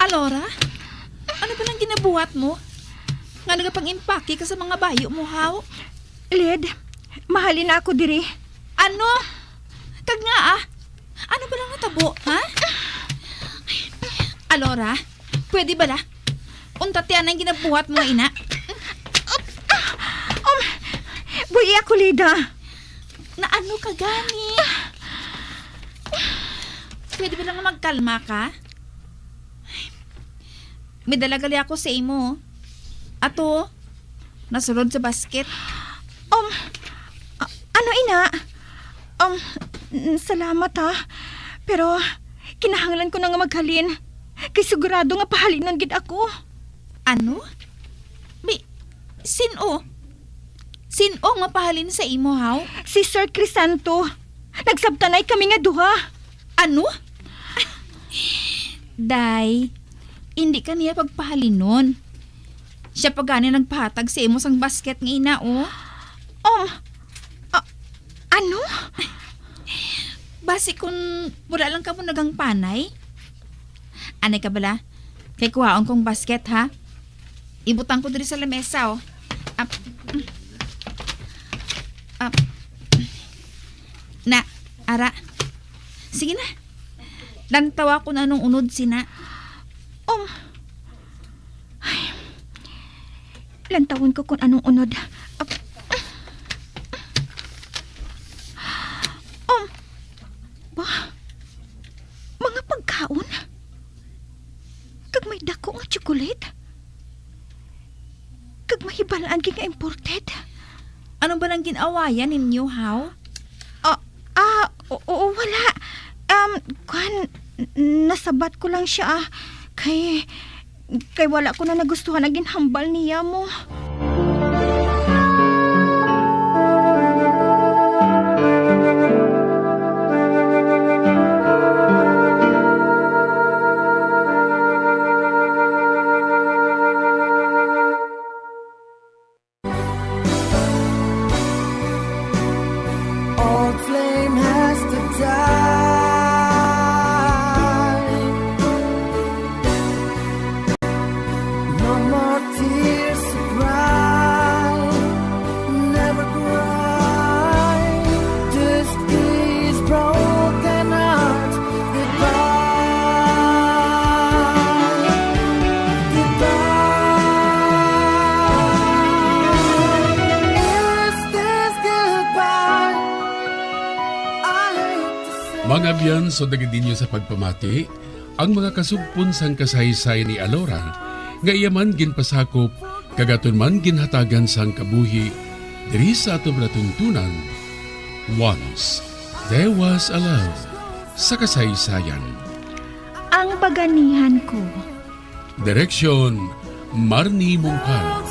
Alora? Ano ba lang ginabuhat mo? Nga nagapang-impake ka sa mga bayo mo, haw? Led, mahalin na ako diri. Ano? Kag nga Ano ba lang natabo, ha? Alora, pwede ba la? Untatian na yung ginabuhat mo, ina? Buhi ako, Leda. Na ano ka gani? Pwede ba lang magkalma ka? May dalagali ako sa imo. Ato, nasulod sa basket. Ano, ina? Salamat, ha. Pero, kinahanglan ko na nga maghalin. Kay sigurado nga pahalinon gid ako. Ano? Sino? Sino nga pahalin sa imo, haw? Si Sir Crisanto. Nagsabtanay kami nga duha. Ano? Day, hindi ka niya pagpahalinon. Siya pa gani nagpahatag sa imo sang basket nga ina, oh. Ano? Basi kung wala lang ka mo nagang panay. Anay ka bala? Kay kuhaon kong basket, ha? Ibutang ko diri sa lamesa, oh. Na, ara. Sige na. Lantawa ko na nung unod sina. Lantawon ko kung anong unod. Mga pagkaon? Kag may dako nga chocolate? Kag mahibalaan ka imported? Ano ba nang ginawayan ninyo, haw? Oo, wala. Nasabat ko lang siya, Kay wala ko na nagustuhan na ginhambal niya mo. Old flame has to die. No more tears to cry. Mga biyan, so dagidinyo sa pagpamati, ang mga kasugpon sang kasaysay ni Alora, nga iyaman ginpasakop, kagaton man ginhatagan sang kabuhi, diri sa atong natuntunan. Once, there was a love sa kasaysayan. Ang baganihan ko. Direksyon, Marnie Mongcal.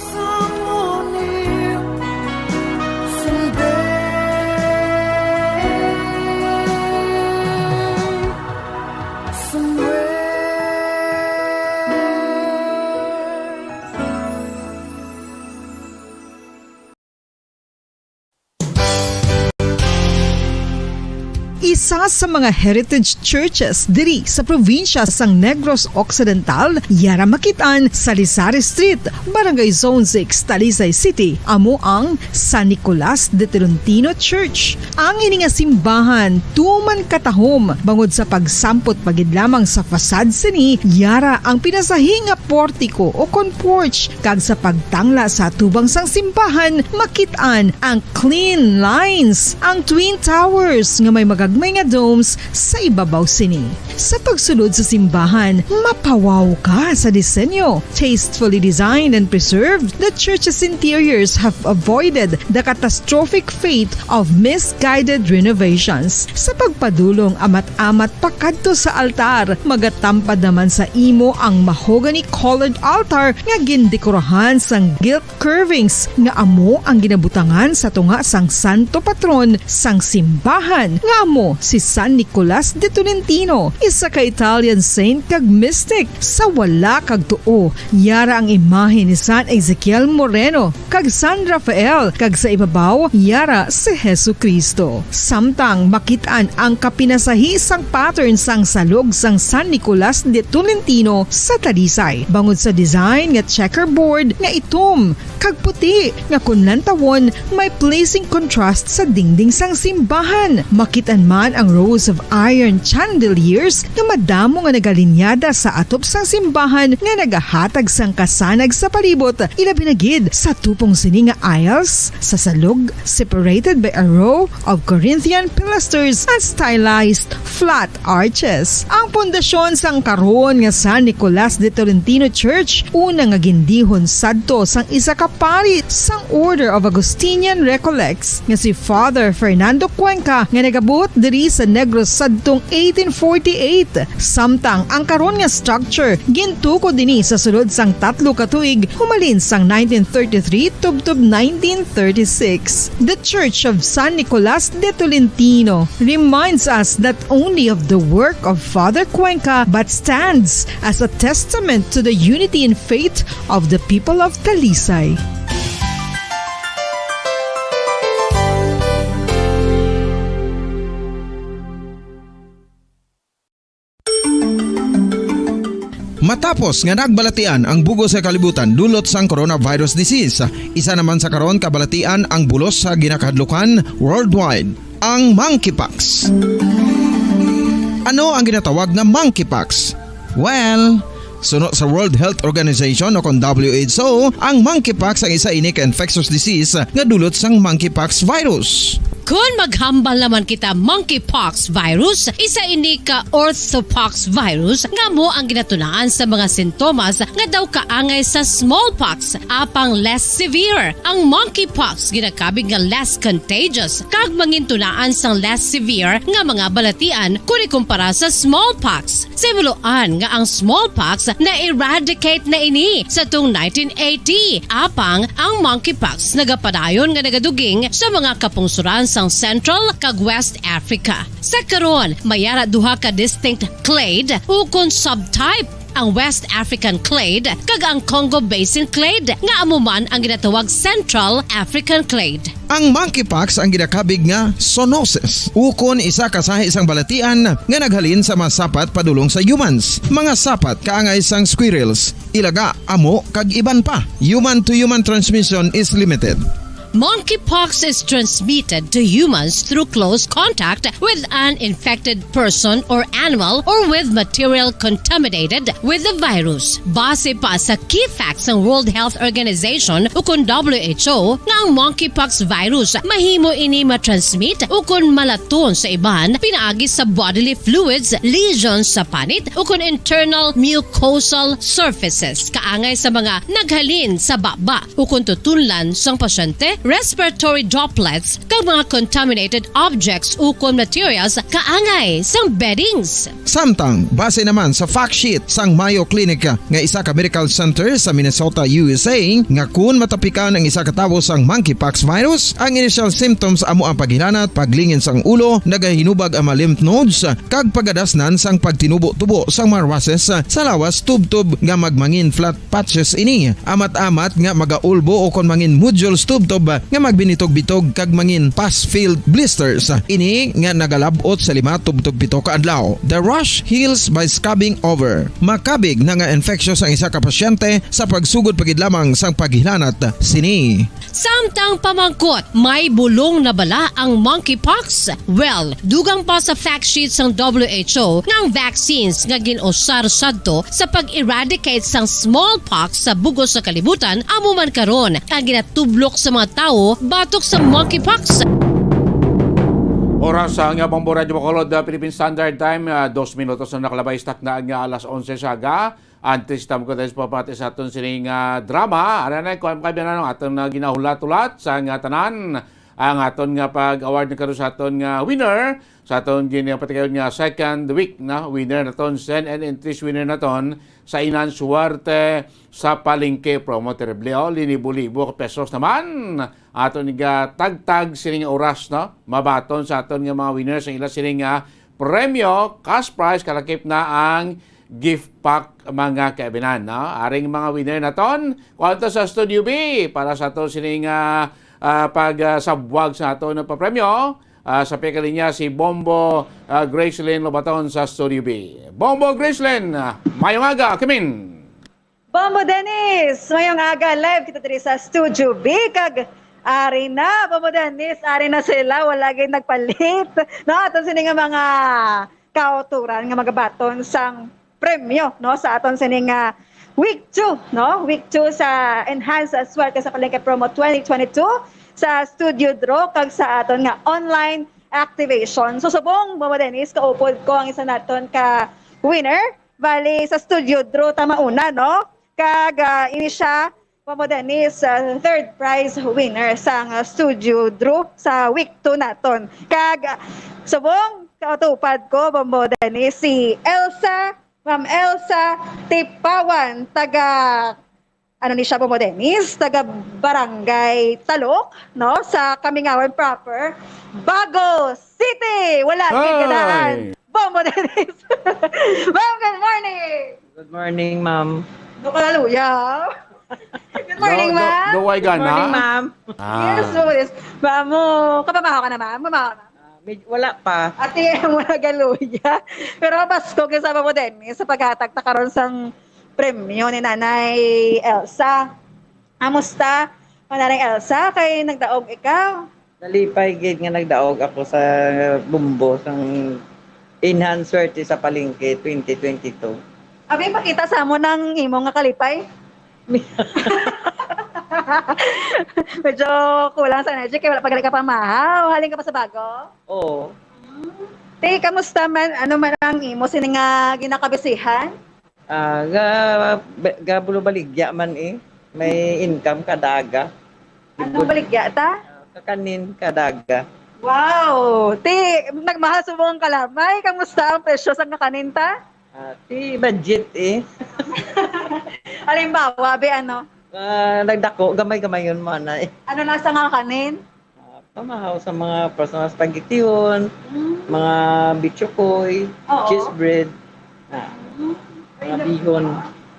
Isa sa mga heritage churches diri sa probinsya sang Negros Occidental, yara makitaan sa Rizal Street, Barangay Zone 6, Talisay City, amo ang San Nicolas de Tolentino Church. Ang ini nga simbahan tuman katahom bangod sa pagsampot pagid lamang sa fasad sini, yara ang pinasahi nga portiko o kon porch, kag sa pagtangla sa tubang sang simbahan makitaan ang clean lines, ang twin towers nga may magagmay nga domes sa ibabaw sini. Sa pagsulod sa simbahan, mapawaw ka sa disenyo. Tastefully designed and preserved, the church's interiors have avoided the catastrophic fate of misguided renovations. Sa pagpadulong amat-amat pakadto sa altar, magatampad naman sa imo ang mahogany colored altar nga gindekorahan sang gilt curvings nga amo ang ginabutangan sa tunga sang santo patron sang simbahan nga amo si San Nicolas de Tolentino, isa ka Italian saint kag mystic. Sa wala kag tuo, yara ang imahe ni San Ezekiel Moreno kag San Rafael, kag sa ibabaw yara si Hesu Kristo. Samtang makitaan ang kapinasahi sang pattern sang salog sang San Nicolas de Tolentino sa Talisay, bangod sa design nga checkerboard nga itom kag puti nga kunlantawon may pleasing contrast sa dingding sang simbahan. Makitaan man ang rows of iron chandeliers nga madamo nga nagalinyada sa atop sang simbahan nga nagahatag sang kasanag sa palibot, ilabi na gid sa tupong sini nga aisles sa salog, separated by a row of Corinthian pilasters and stylized flat arches. Ang pundasyon sang karon nga San Nicolas de Tolentino Church una nga gindihon sadto sang isa ka pari sang Order of Augustinian Recollects nga si Father Fernando Cuenca nga nagabot diri sa Negros sadtong 1848. Samtang ang karon nga structure gintuko dinhi sa sulod sang 3 ka tuig humalin sang 1933 tubtob 1936. The Church of San Nicolas de Tolentino reminds us not only of the work of Father Cuenca but stands as a testament to the unity and faith of the people of Talisay. Matapos nga nagbalatian ang bugo sa kalibutan dulot sang coronavirus disease, isa naman sa karon kabalatian ang bulos sa ginakahadlukan worldwide, ang monkeypox. Ano ang ginatawag na monkeypox? Well, suno sa World Health Organization o kon WHO, ang monkeypox ang isa ini ka infectious disease nga dulot sang monkeypox virus. Kung maghambal naman kita monkeypox virus, isa ini ka orthopox virus nga mo ang ginatunaan sa mga sintomas nga daw kaangay sa smallpox, apang less severe. Ang monkeypox ginakabig nga less contagious kag mangintunaan sang less severe nga mga balatian kung ikumpara sa smallpox. Simuloan nga ang smallpox na eradicate na ini sa tung 1980, apang ang monkeypox nagapadayon nga nagaduging sa mga kapungsuran sang Central kag West Africa. Sa karon, mayara duha ka distinct clade ukon subtype, ang West African clade kag ang Congo Basin clade nga amuman ang ginatawag Central African clade. Ang monkeypox ang ginakabig nga zoonosis, ukon isa kasahi isang balatian nga naghalin sa mga sapat padulong sa humans. Mga sapat kaangay sang squirrels, ilaga, amo kag iban pa. Human to human transmission is limited. Monkeypox is transmitted to humans through close contact with an infected person or animal or with material contaminated with the virus. Base pa sa key facts ng World Health Organization o kung WHO nga ang monkeypox virus mahimo ini matransmit o kung malaton sa iban pinaagi sa bodily fluids, lesions sa panit o kung internal mucosal surfaces kaangay sa mga naghalin sa baba o kung tutunlan sang pasyente, respiratory droplets kag mga contaminated objects o kung materials kaangay sang beddings. Samtang, base naman sa fact sheet sang Mayo Clinic nga isa ka medical center sa Minnesota, USA, nga kung matapikan ang isa ka tawo sang monkeypox virus, ang initial symptoms amo ang paghilanat, paglingin sang ulo, nagahinubag ang mga lymph nodes, kag pagadasnan sang pagtinubo-tubo sang mga rashes sa lawas tub-tub nga magmangin flat patches ini. Amat-amat nga magaulbo o kon mangin nodules tub-tub nga magbinitog-bitog kag mangin pus-filled blisters. Ini nga nagalabot sa 5 tub-tub 7 ka adlaw. The rash heals by scabbing over. Makabig na nga infectious ang isa ka pasyente sa pagsugod pagid lamang sang paghilanat sini. Samtang pamangkot, may bulong na bala ang monkeypox? Well, dugang pa sa fact sheets ng WHO ng vaccines nga ginusar sadto sa pag-eradicate sang smallpox sa bugos sa kalibutan amo man karon ang ginatublok sa mga tao batok sa monkeypox. Oras ang Bombo Radio Bacolod, Philippine Standard Time, 2 minutos na nakalabay stock na ang alas 11 saga. Antes tam ko tayo papati sa aton sining drama. Ano na, kung kami na aton ginahulat-ulat sa tanan. Ang aton nga pag-award na karon sa aton nga winner. Sa aton ginapatikayon nga second week na winner na ton. Sen and interest winner na ton sa Inan Suwarte sa Palengke promo terrible. Linibo-libo pesos naman. Aton nga tag-tag sining oras, no? Mabaton sa aton nga mga winners ang ila sining premyo, cash prize, kalakip na ang gift pack mga kaibinan, no? Aring mga winner na ton, kwanto sa Studio B para sa aton sining pag-sabwag sa aton na papremyo. Sa pekalinya si Bombo Gracelyn Lobaton sa Studio B. Bombo Gracelyn, mayong aga, kamin! Bombo Dennis, mayong aga live kita diri sa Studio B kag ari na Bombo Dennis, ari na sila wala gyud nagpalit. No, aton sini nga mga kauturan nga magabaton sang premyo, no, sa aton sini nga week 2, no? Week 2 sa Enhance Swerte sa Palengke Promo 2022 sa Studio Draw kag sa aton nga online activation. So subong Bombo Dennis, kaupod ko ang isa naton ka winner. Bali sa Studio Draw tama una, no? Kag ini siya Bombo Dennis, third prize winner sa Studio Draw sa week 2 naton. Kag subong kautupad ko Bombo Dennis si Elsa, Ma'am Elsa Tipawan, taga ano ni siya Bombo Dennis, taga Barangay Talok, no, sa Kamingawan proper, Bago City. Wala kagandaan. Bombo Dennis. Ma'am, good morning. Good morning, ma'am. Hallelujah. Good morning, ma'am. Do I gana? Good morning, ma'am. Yes, so yes. Ma'am, kapamahaw ka na, ma'am. Mamahaw na. Wala pa. Ate, muna galuya. Pero Pasko, kasama mo din sa paghatag na karon sang premyo ni Nanay Elsa. Amusta, Nanay Elsa? Kay nagdaog ikaw? Nalipay gid nga nagdaog ako sa bumbo sang Enhance Swerte sa Palengke 2022. Abi, pakita sa mo ng imo nga kalipay. Medyo kulang sa energy kaya wala pagaling ka pa mahaw. Haling ka pa sa bago? Oo. Te, kamusta man? Ano man ang imo? Sino nga ginakabisihan? Gabulo baligya man eh. May income kadaga. Anong baligya ta? Kakanin kadaga. Wow! Te, nagmahal sa mong kalamay. Kamusta ang presyo sa kakaninta? Budget eh. Halimbawa, be ano? Nagdako, gamay-gamay yun man eh. Ano nasa nga kanin? Pamahaw sa mga personal spaghetti yun, mga bichokoy, cheese bread, mga bihon.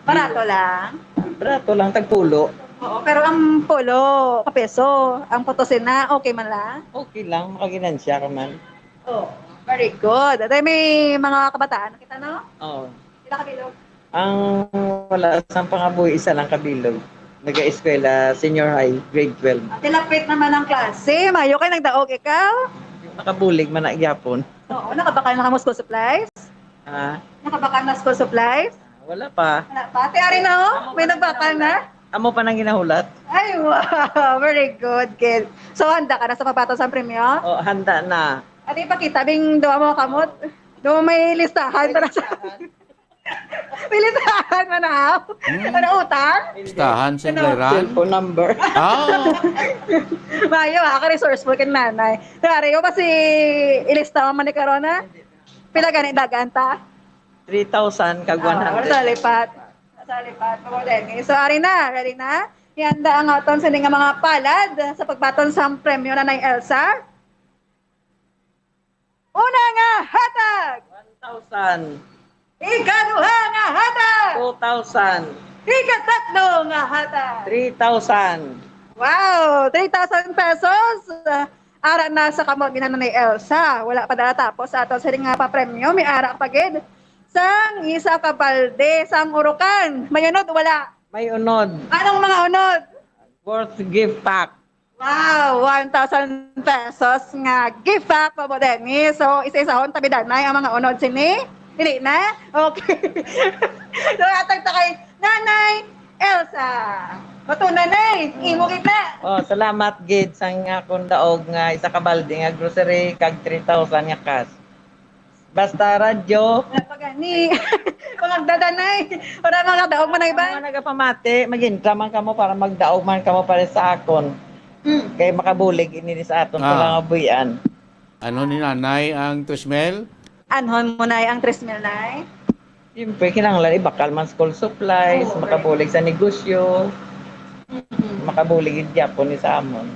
Barato lang? Barato lang, tagpulo. Oo, pero ang polo, kapeso, ang potosina, okay man lang? Okay lang, makaginansya ka man. Oh, very good. At may mga kabataan, nakita no? Oo. Ilang kabilog? Ang wala sa pangabuhi, isa lang kabilog. Nag-eskwela, senior high, grade 12. Tilapit naman ang klase. Mayo kay nagdaog ikaw. Nakabulig man na gyapon. Oo, nakabakal na ka mo school supplies? Ah, Nakabakal na school supplies? wala pa. Wala pa. Ate, ari na oh. May nagbakal na? Amo pa nang ginahulat. Ay, wow. Very good, kid. So, handa ka na sa pagbato sa premyo? O, handa na. Ate, ipakita, bing doon mo kamot. Doon may listahan para sa... may listahan man na. Ano, utang? Listahan sa Cleran. Cellphone number. Ah, Mayo, ka-resourceful kin nanay. Dari ko kasi ilista man ni Karona. Pila gani daganta? 3,000 kag 100. Sa lipat. Sa lipat. So, ari na. Ready na? Ihanda ang aton sa nga mga palad sa pagbaton sa premyo na ng Elsa. Una nga, hatag! 1,000. Ikaduha nga, hatag! 2,000. Ikatatlo nga, hatag! 3,000. Wow! 3,000 pesos! Ara na sa kamot ni Elsa. Wala pa dala tapos sa ato sa nga pa-premyo. May ara pa gid. Sang isa ka balde, sang urukan. May unod, wala. May unod. Anong mga unod? Worth gift pack. Wow! 1,000 pesos nga gift pack pa mo din. So, isa-isahon tabi danay ang mga unod sini. Hindi na? Okay. So, atag ta kay Nanay Elsa. Matunan na imo kita. Oh, salamat gid sang akong daog nga isa ka balde nga grocery kag 3,000 nga cash. Basta radyo. Pagani. Pangagdadanay. Para mga daog man ang iba. Mga nagapamati, mag-income man kamo para magdaog man kamo para sa akon. Kay makabulig ini sa aton Ah. mga buyan. ano ni nanay ang trismel? Anhon mo na ang 3,000 na Siyempre, kinahanglan ibakal man school supplies, makabulig sa negosyo, makabulig yung Japon ni sa amon.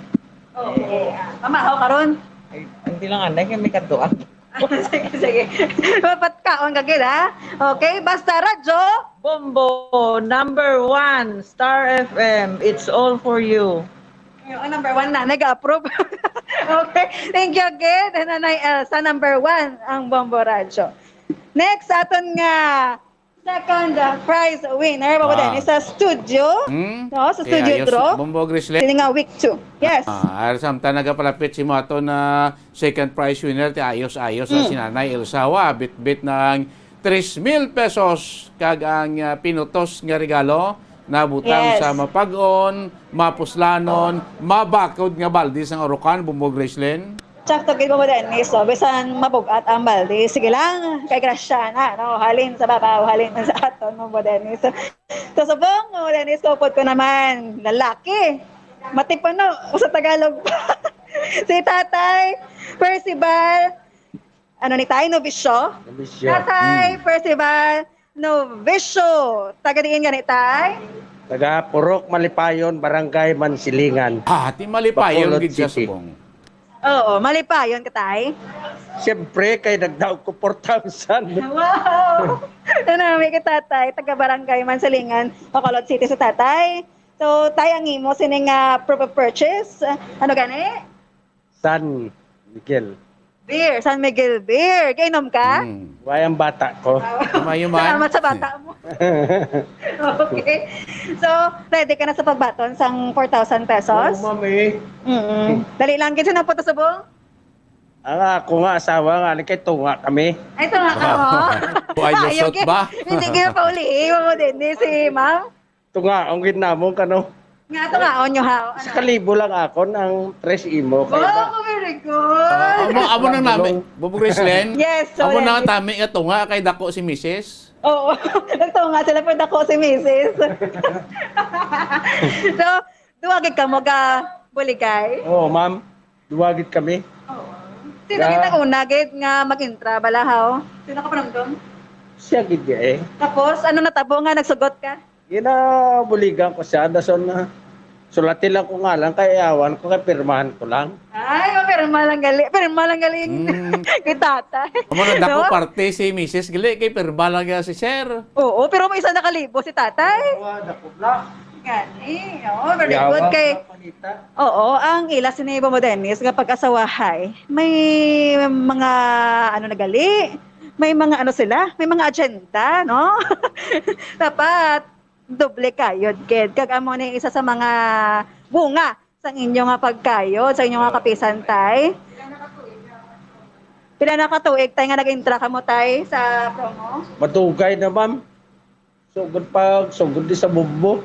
Okay. Pamahaw karon. Ay, hindi lang anay, kaya may katuan. Sige, sige. Mapatkaon ka gid ha. Okay, basta radyo. Bombo, number 1, Star FM, it's all for you. Yung number 1 na, nag-approve. Okay, thank you again. Nanay Elsa, number 1 ang Bombo Radyo. Next, aton nga second prize winner. Bago din, sa studio. No, sa studio draw. Bombo Grizzly. Sini nga week 2. Yes. Samtang nagapalapit si mo ato na second prize winner, ti ayos-ayos na si Nanay Elsawa. Bit-bit ng 3,000 pesos kag ang pinutos nga regalo na butang Yes. sa mapag-on, mapuslanon, mabakod nga baldi sang Orocan, Bombo Grizzly. Tsaka gid mo din so bisan mabugat ang balde. Sige lang, kay grasya na, no. Halin sa babaw, halin sa aton mo din. So subong mo din ko naman lalaki. Matipon no sa Tagalog. Si Tatay Percival ano ni tayo Novicio? Tatay Percival Novicio. Taga diin ganit tay? Taga Purok, Malipayon, Barangay Mansilingan. Ti Malipayon Bacolod gid sa City. subong. Oo, mali pa yun ka tay. Siyempre, kay nagdaog ko 4,000. Wow! Ano may tatay, taga Barangay Mansalingan, Bacolod City sa tatay. So, tayo ang imo, sining proof of purchase. Ano gani? San Miguel. Beer, San Miguel Beer. Kainom ka? Wayang bata ko. Salamat sa bata mo. Okay. So, ready ka na sa pagbaton sang 4,000 pesos? Oo, mami. Dali lang, kasi na po sa subong? Ang ako nga asawa nga, kay tunga kami. Ay, ito nga ako. Ay, lusot ba? Hindi ka pa ulihin mo din si ma'am. Tunga, ang ginamon ka no. Nga ito nga, onyo ha. Sa kalibo lang ako ng 3 imo. Kaya Oh, very good. Amo nang namin, Bombo Grizzly. Yes, so Amo yan. nang tami ito nga kay dako si Mrs. Oo, nagtunga sila pero dako si Mrs. So, duwagid ka mo ka buligay. Oo, ma'am. Duwagit kami. Sino kita una gid nga mag-intra balahaw? Sino ka panamdom? Siya gid eh. Tapos ano natabo nga nagsugot ka? Ginabuligan ko siya. Dason na sulatin lang ko nga lang. Kaya awan ko, kaya pirmahan ko lang. Ay, pirma lang galing. Kay tatay. Amo nang dako No? parte si Mrs. gali kay perba lang si Sir. Oo, pero may isa nakalibo si tatay. Dako bla. Gani, oo, very Yawa good kay ka, panita. Oo, ang ila sinibo mo Dennis kapag asawahay, may mga ano nagali, may mga ano sila, may mga agenda, no? Dapat doble kayod gid. Kag amo ni isa sa mga bunga sa inyo nga pagkayod, sa inyo nga kapisan tay. Pila na katuig tay nga nag-intra ka mo tay sa promo? Matugay na, ma'am. Sugod di sa bumbo.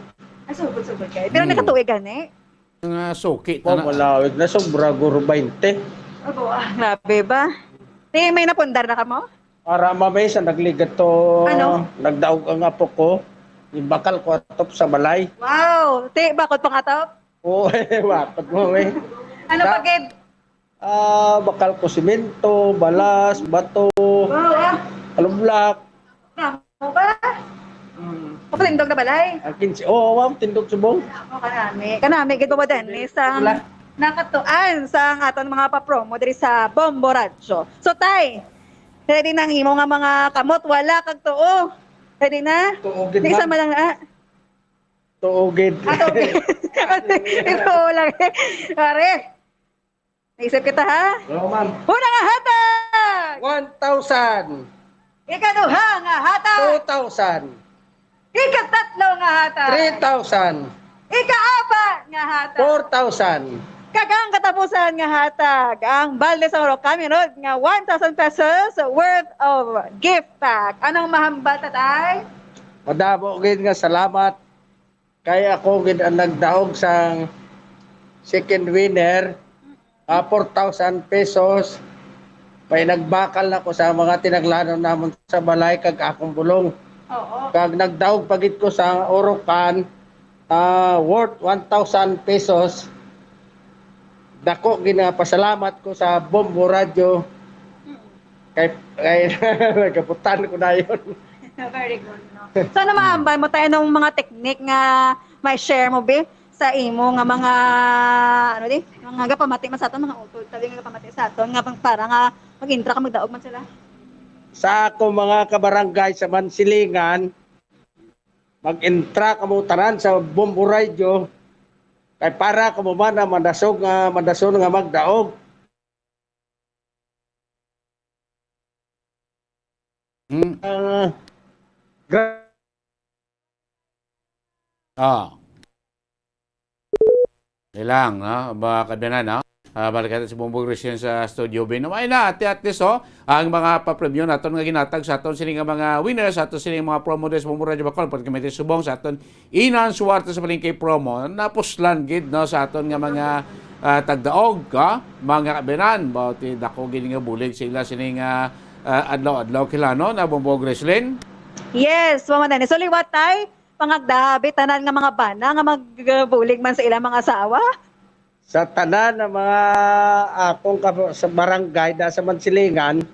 Ay, sugod kay. Pero nakatuig gani. Nga suki. Oh, malawig na, sobra guro 20. Abo, grabe ba? Di may napundar na ka mo? Para mamay sa nagligat to, Ano? nagdaog ang apo ko, yung bakal ko atop sa balay. Wow! Ti, bakod pang atop? Oo, wapat mo eh. Ano Sa- pagid? Bakal ko simento, balas, bato, Wow, alublak. Mo ba? Kapalindog na balay? Ma'am, tindog subong. Kanami, gid ba Dennis, ang nakatuan sa aton mga pa-promo diri sa Bombo Radyo. So, tay, ready nang imo nga mga kamot, wala kag tuo. Ready na? Tuogid, Di isa ma'am. man lang na. Tuogid. Ito lang eh. Pare, naisip kita ha? Oo, ma'am. Una nga hatag! 1,000. Ikaduha nga hatag! 2,000. Ikatatlo nga hatag! 3,000. Ikaapat nga hatag! 4,000. Kagang katapusan nga hatag ang balde sa Oro Caminod nga 1,000 pesos worth of gift pack. Anong mahambal tatay? Madamo gid nga salamat. Kaya ako gid ang nagdaog sa second winner, 4,000 pesos. May nagbakal na ko sa mga tinaglanon namon sa balay kag akong bulong. Oo. Kag nagdaog pagit ko sa Orocan, worth 1,000 pesos. Dako ginapasalamat ko sa Bombo Radio. Kay nagaputan ko na yun. Very good. No? So, ano mahambal mo tayo ng mga teknik nga may share mo, be? Sa imo nga mga, ano di? Mga gapamati man sa aton, mga utol. Tabi nga gapamati sa aton, nga para nga mag-intra ka, magdaog man sila. Sa ako mga kabarangay sa Mansilingan, mag-intra kamo tanan sa Bombo Radio kay para kamo man na mandasog nga magdaog. Ilang, no? Ba kabiyanan, no? Balik natin sa Bumbog Resyon sa Studio B. Ay na, at least, ang mga pa-preview natin nga ginatag sa aton sining mga winners, sa aton sining mga promo des Bombo Radio Bacol, pag kami subong sa aton Inan Suwarte sa palengke promo, napuslan gid, no? Sa aton nga mga tagdaog, mga kabiyanan, bawti dako gid nga bulig sila sining adlaw-adlaw kilano na Bumbog Resyon. Yes, mamanan. So, liwat tay, pangagdabi, tanan nga mga bana, nga magbulig man sa ilang mga asawa. Sa tanan ng mga akong sa barangay da sa Mansilingan,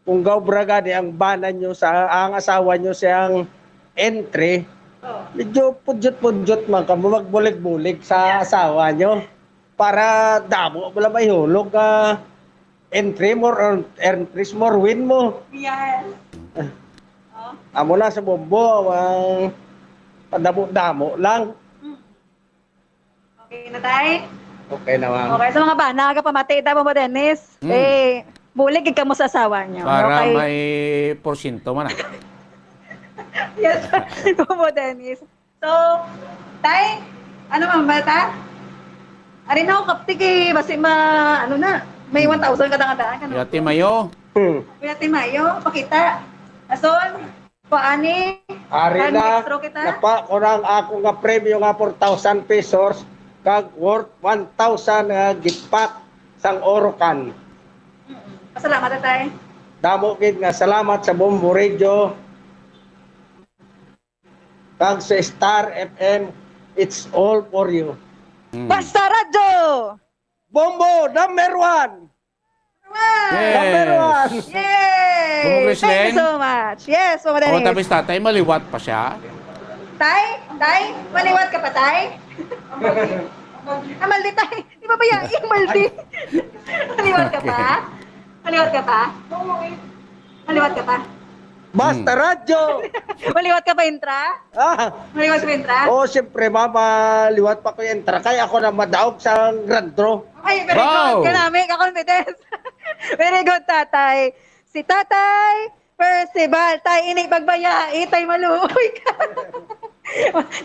kung gawbraga di ang bana nyo ang asawa nyo siyang entry, medyo pudyot-pudyot man ka magbulig-bulig sa asawa nyo para damo wala may hulog entry more entries more win mo. Yes. Amo na sa Bombo, ang padamo-damo lang. Okay na tay? Okay na, ma'am. Okay, sa mga bana, kapamati, tama mo, Dennis. Bulig ka mo sa asawa niyo. Para Okay? may porsyento man. Yes, mo, Dennis. So, tay, ano man bata? Ari na ako kapti kay basi ano na, may 1,000 kadang-kadang. Ano? Yati mayo. Kuya Timayo, pakita. Ason, paani? Ari na, extra kita? napa ko ng ako nga premyo nga 4,000 pesos kag worth 1,000 nga gift pack sang Orocan. Pasalamat tay. Damo gid nga salamat sa Bombo Radio. Kag sa Star FM, it's all for you. Basta Radyo! Bombo, number 1! Number 1! Yay! Bombo Thank Grislen? you so much. Yes, Mama O Dennis. tapos tatay, maliwat pa siya. Tay, maliwat ka pa, tay? Maldi, tay. Di ba ba yan? Maldi. Maliwat ka pa? Maliwat ka pa? Maliwat ka pa? Basta Radyo! Maliwat ka pa, Intra? Maliwat ka pa, Intra? Oh, siyempre, mama, liwat pa ko yung entra. Kaya ako na madaog sa Grand Draw. Ay, very good. Kanami, ka-confidence. Very good, tatay. Si tatay, Percival, tay, inig bagbaya, tay maluoy ka.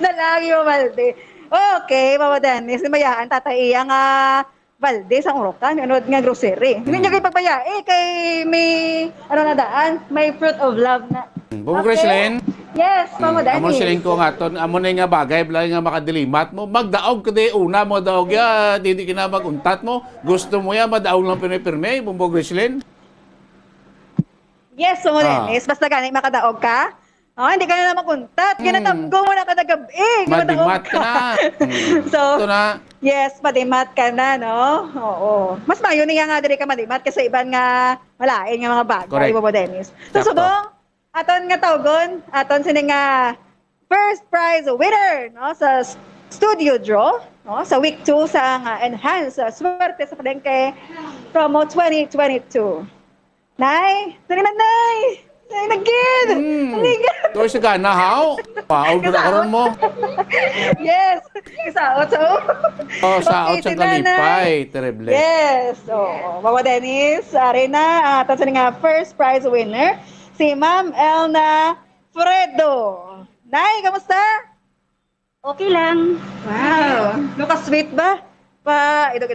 Nalagi mo, Valde. Okay, Mama Dennis, mayaan tatay iya nga Valde sa Orocan, ano nga grocery. Hindi niya kayo pagbayaan, kay may, na daan, may fruit of love na. Bumo Gracelyn? Yes, Mama Dennis. Amo siling ko nga ton, amo na nga bagay, bala nga makadilimat mo. Magdaog ka di, una mo daog ya, hindi ka na maguntat mo. Gusto mo ya, madaog lang pinipirme, Bumo Gracelyn? Yes, Mama Dennis, basta ganit makadaog ka. Oh, hindi ka na makuntat. Ginatamgo mo na kada gabi. Madimat ka na. So, ito na. yes, madimat ka na, no? Oo. Mas mayo niya nga diri ka madimat kasi iban nga malain nga mga bagay, Correct. Mama Dennis. So, Sakto. subong, aton nga tawgon, aton sini nga first prize winner, no? Sa studio draw, no? Sa week 2 sa Enhance Swerte sa Palengke promo 2022. Nay, tuliman nay! Nay, nagkid! Ito sa gana, how? Paog na karon mo. Yes! Isaot sa Oh, sa out Okay, sa si Nanay. kalipay. Terrible. Yes! So, Mama Dennis, ari na, ato sa nga first prize winner, si Ma'am Elna Fredo. Nay, kamusta? Okay lang. Wow! Sweet ba? Ito.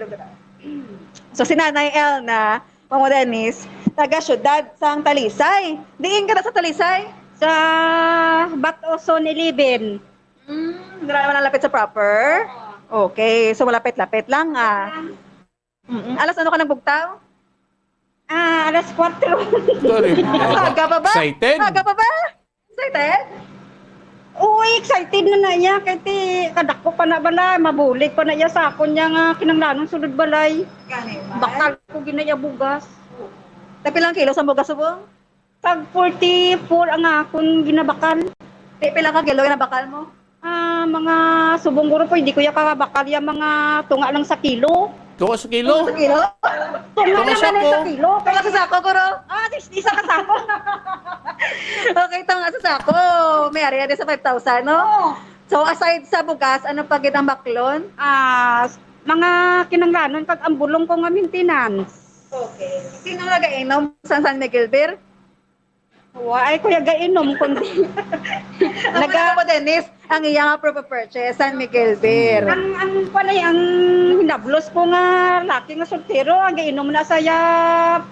So, si Nanay Elna, Mama Dennis, taga-syudad sa Talisay. Diin ka na sa Talisay? Sa Batoson 11. Hindi naman nalapit sa proper? Okay, so malapit-lapit lang Alas ano ka nagbugtaw? Alas 4. Aga pa ba? Excited? Aga pa ba? Excited? Uy, excited na niya. Kaya kadako pa na balay. Mabulig pa na niya sa akon niya nga kinanglanong sulod balay. Bakal ko ginaya bugas. Tapilang kilo sa bugas subong? Tag 44 ang akong ginabakal. Pilang ka kilo ginabakal mo? Mga subong guro po, hindi ko yung kakabakal yung mga tunga lang sa kilo. Tunga sa kilo? Sa kilo? Tunga lang sako. sa kilo. Tunga sa sako, guro? Isa ka sako. Okay, tunga sa sako. May area din sa 5,000, no? So, aside sa bugas, ano pa kitang baklon? Mga kinanglanon kag ambulong ko nga maintenance. Okay. Sino nag-ainom sa San Miguel Beer? Ay, kuya gainom kundi. Mo, Dennis, ang iyang approve of purchase, San Miguel Beer. Ang panay, ang hinablos ko nga laki nga soltero, ang gainom na saya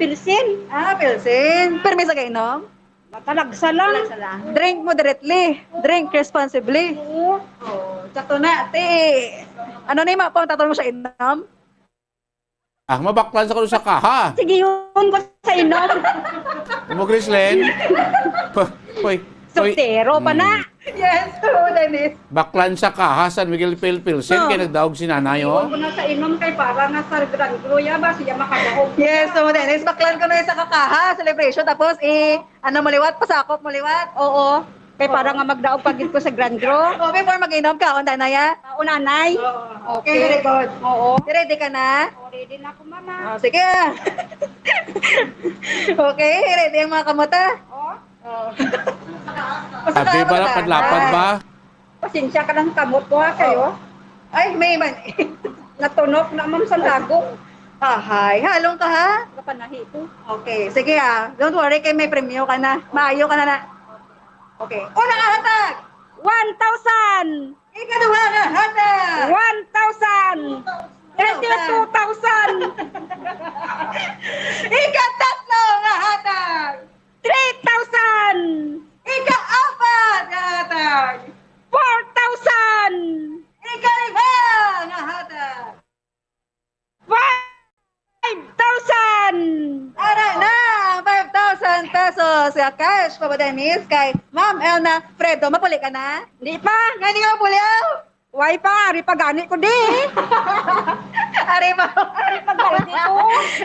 pilsin. Pilsin. Permis sa gainom? Matalagsa lang. Drink moderately. Drink responsibly. Oo. Sakto na, ate. Ano na yung mga pang mo sa inom? Mabaklan sa kuno sa kaha. Sige, yun ko sa inom. Bumo Gracelyn? Soltero pa na. Yes, Dennis. Baklan sa kaha, San Miguel Pilsen, kaya nagdaog si nanay, Yun ko na sa inom kay para nga sa Grand Gruya ba siya makadaog. Yes, Dennis. Baklan ko na yung sa kakaha celebration. Tapos, mo liwat? Pasakop mo liwat? Oo. Kay para nga magdaog pagit ko sa Grand Gro. Before mag-inom ka, unta na ya? Unanay. Okay, very good. Oo. Ready ka na? Ready na ako, mama. Sige. Okay, ready ang mga kamuta? Oo. Sabi ba na padlapad ba? Pasensya ka ng kamot ko ha kayo. Ay, may man. Natunok na ma'am sa lagong. Hi. Halong ka ha? Kapanahi ko. Okay, sige Don't worry, kay may premyo ka na. Maayo ka na. Okay. Unang hatag! 1,000! Ikaduha nga hatag! 1,000! 2,000! Ikatatlo nga hatag! 3,000! Ika-apat nga hatag! 4,000! Ika-lima nga hatag! 5,000! Ara na! 5,000 pesos sa cash, Papa Dennis, kay Ma'am Elna Fredo. Mapuli ka na? Di pa! Nga hindi ka mapuli, Why pa? Ari pagani ko di! Ari pa!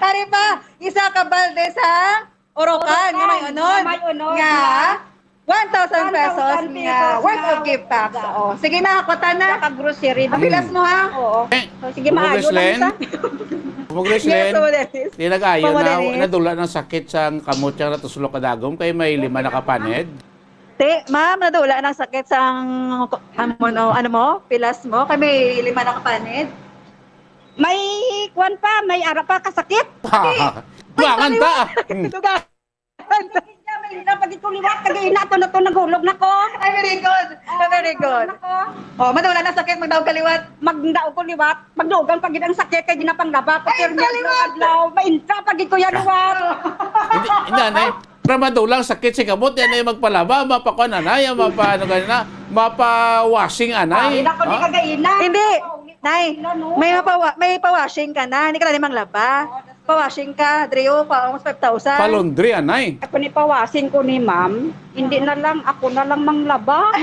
Ari pa! Isa ka balde sa Orocan, nga may unod. Nga 1,000 pesos nga worth of gift packs. O, sige na, hakotan na. Naka-grocery. Papilas mo ha? Oo. Sige, Bumo maayo lang Gracelyn? sa. Bumo Gracelyn? Yes, Dennis. Di nag-ayo Mama na, Dennis. nadula ng sakit sa kamot siya natusulok kadagom, kaya may 5 na kapaned. Ma'am, nadula ng sakit sa ano mo, pilas mo, kay may 5 na kapanid. May kwan pa, may ara pa kasakit. Buwangan ta! Dugahan. Maindra pag ito liwat, kagaina to na to, naghulog na ko. Ay, very good. Very good. Oh, madawala na sakit, magdaog kaliwat. Magdaog ko liwat, magdugan pag ang sakit kay ginapanglaba ko. Maindra liwat. Maindra pag ito yan liwat. Hindi, anay. Pramado lang sakit si kamot, yan ay magpalaba, mapakuan anay, mapa, ano ganyan na, mapa-washing anay. Ako ni kagaina. Hindi. Nay, may pa-washing ka na. Hindi ka na limang laba. Pa-washing ka, Drio, pa almost 5,000. Palundri anay. Ako ni pawasin ko ni ma'am, hindi na lang, ako na lang manglaba.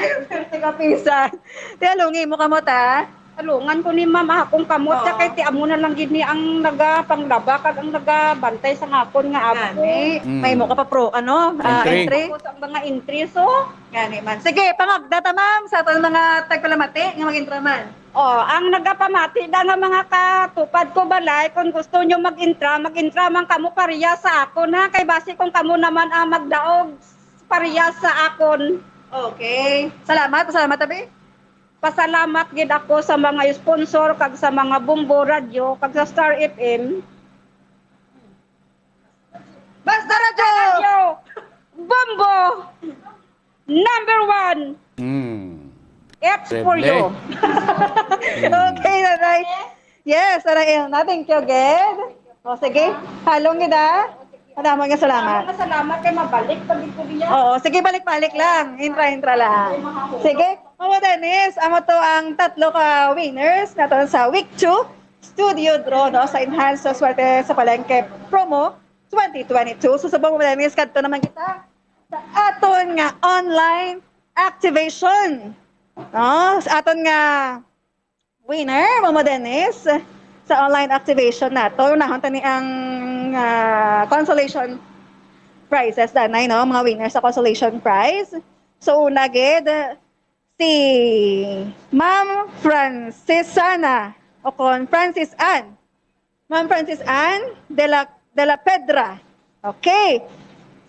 Tiga pisan. Tialungi mo kamot ha. Talungan ko ni ma'am, akong kamot, kay ti amo na lang gini ang nagapanglaba, kag ang nagabantay sa hapon nga abo. May mo ka pa pro, entry. Ako sa mga entry, so. Gani man. Sige, pangagdata ma'am, sa aton mga tagpalamati, nga mag-intra man. Ang nagapamati da nga mga katupad ko balay, kung gusto nyo mag-intra man kamo pariya sa akon ha, kay base kung kamo naman ang magdaog pariya sa akon. Okay. Salamat tabi. Pasalamat gid ako sa mga sponsor kag sa mga Bumbo Radio kag sa Star FM. Basta Radio! Bumbo! Number 1! It's for you. Okay, nanay. Yes, aray na. Thank you, Ged. O, sige. Halong gida. Madamang nga salamat. Salamat kay mabalik pag ito niya. Oo, sige, balik-balik lang. Intra lang. Sige. Mga Dennis, amo to ang tatlo ka winners na to sa Week 2 Studio Draw no, sa Enhanced Swerte sa Palengke Promo 2022. Susubong mo Dennis, kadto naman kita sa aton nga online activation. No, sa aton nga winner, Momo Dennis, sa online activation nato. Nahon tani ang consolation prizes danay, no? Mga winners sa consolation prize. So, una gid si Ma'am Francisana o kon Francis Ann. Ma'am Francis Ann de la Pedra. Okay.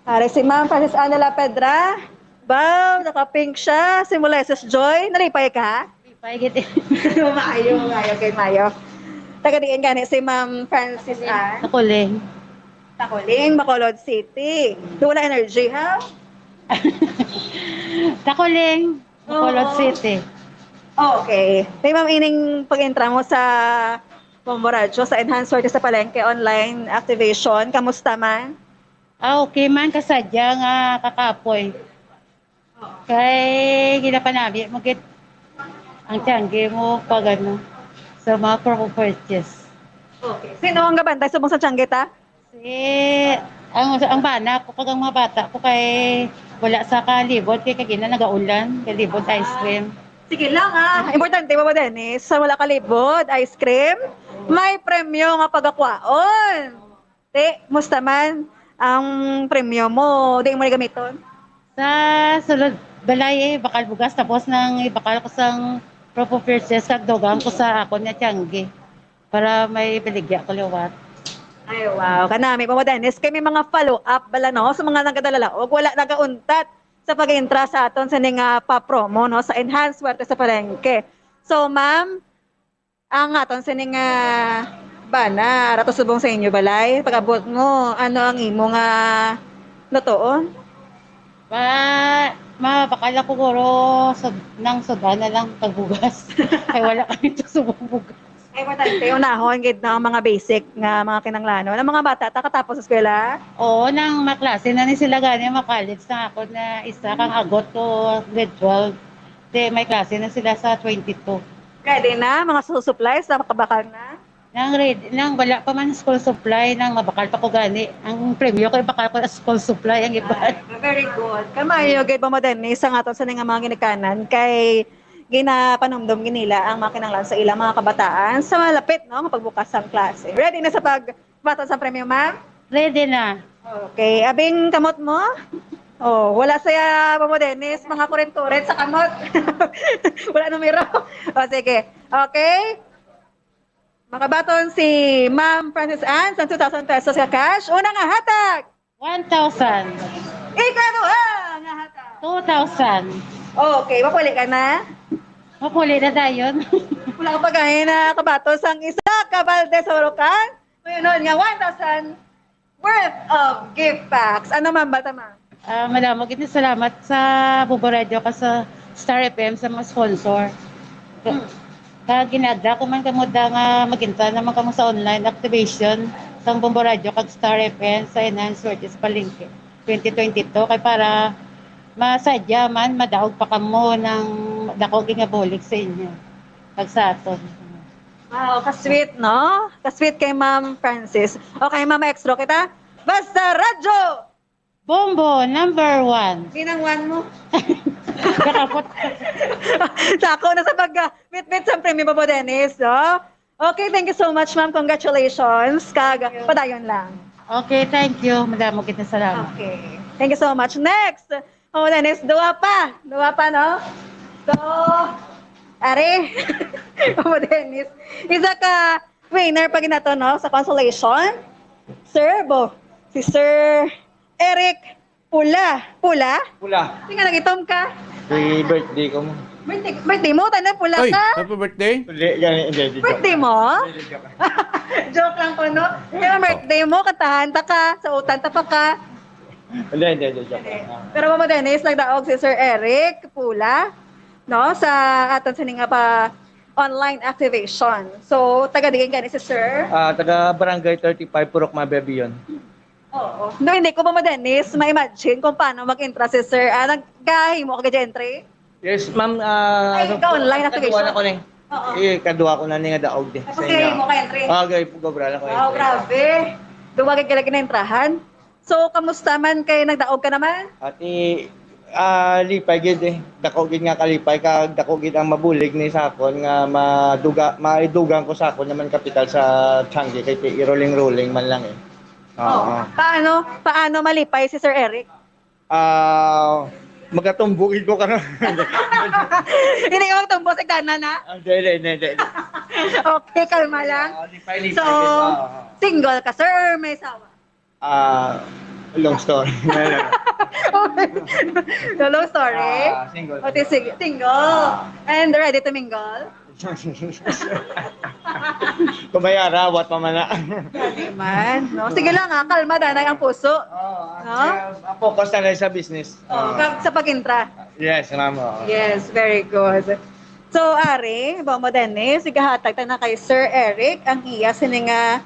Are si Ma'am Francis Ann de la Pedra. Wow, naka-pink siya. Si Moleses Joy. Nalipay ka? Lipay, giti. Maayo kay Mayo. Taga-diin gani si Ma'am Francis Ann. Takuling. Bacolod City. Wala energy, ha? Takuling. Bacolod City. Okay. May Ma'am Ining pag-entra mo sa Bumbo Radio, sa Enhanced Swerte sa Palengke online activation. Kamusta man? Okay man, kasadya nga kakapoy. Kay ginapanami, magit ang tiyangge mo pag ano, sa mga purchase. Okay. Sino ang gabantay sa mong sa tiyangge ta? Ang bana ko, pag ang mga bata ko kay wala sa kalibot, kay kagina nagaulan, kalibot ice cream. Sige lang ha. Importante ba Dennis? Sa wala kalibot, ice cream, may premyo nga pagakwaon. Musta man ang premyo mo? Di mo gamiton? Sa sulod balay bakal bugas tapos nang ibakal ko sang purchase kag dogang ko sa ako na tiyangge para may biligya ko liwat. Ay wow, kanami mo Dennis, kay may mga follow-up bala no sa mga nagadalalaog, wala nagauntat sa pag-intra sa aton sa ning pa-promo no sa Enhanced Swerte sa Palengke. So ma'am, ang aton sa ning bana rato subong sa inyo balay, pag-abot mo ano ang imo nga notoon? Bakala ko guro nang soda na lang pagbugas. Ay wala kami to subong bugas. Ay importante unahon gid na mga basic nga mga kinanglanon. Ang mga bata katapos sa eskwela? Oo, nang maklase na ni sila gani makalit sa ako na isa kang agot ko grade 12. May klase na sila sa 22. Ready na mga supplies na makabakal na? Nang wala pa man school supply, nang mabakal pa ko gani. Ang premyo ko ibakal ko school supply ang iba. Very good. Kamayo gid ba mo Dennis ang aton sa nga mga ginikanan kay ginapanumdum ginila ang mga kinanglan sa ilang mga kabataan sa malapit no mapagbukas ang klase. Ready na sa pagbaton sa premyo, ma'am? Ready na. Okay, abing kamot mo? Oh, wala saya mo Dennis, mga kurent-kurent sa kamot. Wala numero. O sige. Okay. Makabaton si Ma'am Francis Ann sa 2,000 pesos ka cash. Una nga hatag. 1,000. Ikaduha nga hatag. 2,000. Okay, mapuli ka na? Mapuli na dayon. Wala ka pa gaya na kabatos ang isa ka Valdez Orocan. Ngayon nga 1,000 worth of gift packs. Ano man bata ma? Madamo gid salamat sa Bubo Radio ka sa Star FM sa mga sponsor. Ginadra ko man kamo da nga maginta naman kamo sa online activation sa Bubo Radio kag Star FM sa Enhanced Sorties Palengke 2022 kay para masadya man madaog pa kamo ng dako nga bulig sa inyo. Kag sa aton. Wow, ka-sweet, no? Ka-sweet kay Ma'am Francis. Okay, Ma'am Extro kita. Basta radyo! Bombo, number 1. Sinang 1 mo? Sako na sa pag-bit-bit sa Premium Bobo Dennis, no? Okay, thank you so much, Ma'am. Congratulations. Kag, padayon lang. Okay, thank you. Madamo kita salamat. Okay. Thank you so much. Next, Bobo Dennis, dua pa, no? So, Are, Bobo Dennis, isa ka winner pag inato, no? Sa consolation. Sir, si Sir Eric Pula. Pula? Hindi ka nagitom ka? Happy birthday ko mo. Birthday mo? Tanan pula ka? happy birthday? Hindi. Birthday mo? Joke lang po, no? Yung birthday mo, katahan ta ka, sa utan ta pa ka. Hindi. Joke. Pero Bobo Dennis, nagdaog si Sir Eric Pula, no? Sa aton sa nga pa online activation. So, taga-digin ka ni si Sir? Taga Barangay 35, Purok Mabebi yun. Oo. No, hindi ko Bobo Dennis, ma-imagine kung paano mag-intra si Sir. Nagkahi mo ka entry? Yes, ma'am. Ikaw online activation? Kaduwa na ko na kaduwa ko na nga daog din. Tapos kayo mo ka entry? Okay, gobra lang ko. Wow, grabe. Duwagay ka lagi na entrahan. So, kamusta man kayo nagdaog ka naman? Ati, lipay gid eh. Dako gid nga kalipay kag dako gid ang mabulig ni sakon nga maidugang ko sakon naman kapital sa Changi kay i-rolling man lang eh. Oo. Paano malipay si Sir Eric? Magatumbugid ko karon. Hindi ka magtumbo sa kanan na? Hindi. Okay, kalma lang. So, single ka, sir, or may sawa? Long story. Long story? Single. Okay, single. And ready to mingle? Kumayara, wat pa man na. Hindi man. No? Sige lang kalma, danay ang puso. No? Focus na lang sa business. Sa pag-intra. Yes, ma'am. Yes, very good. So, Ari, Bobo Dennis, igahatag na kay Sir Eric ang iya sininga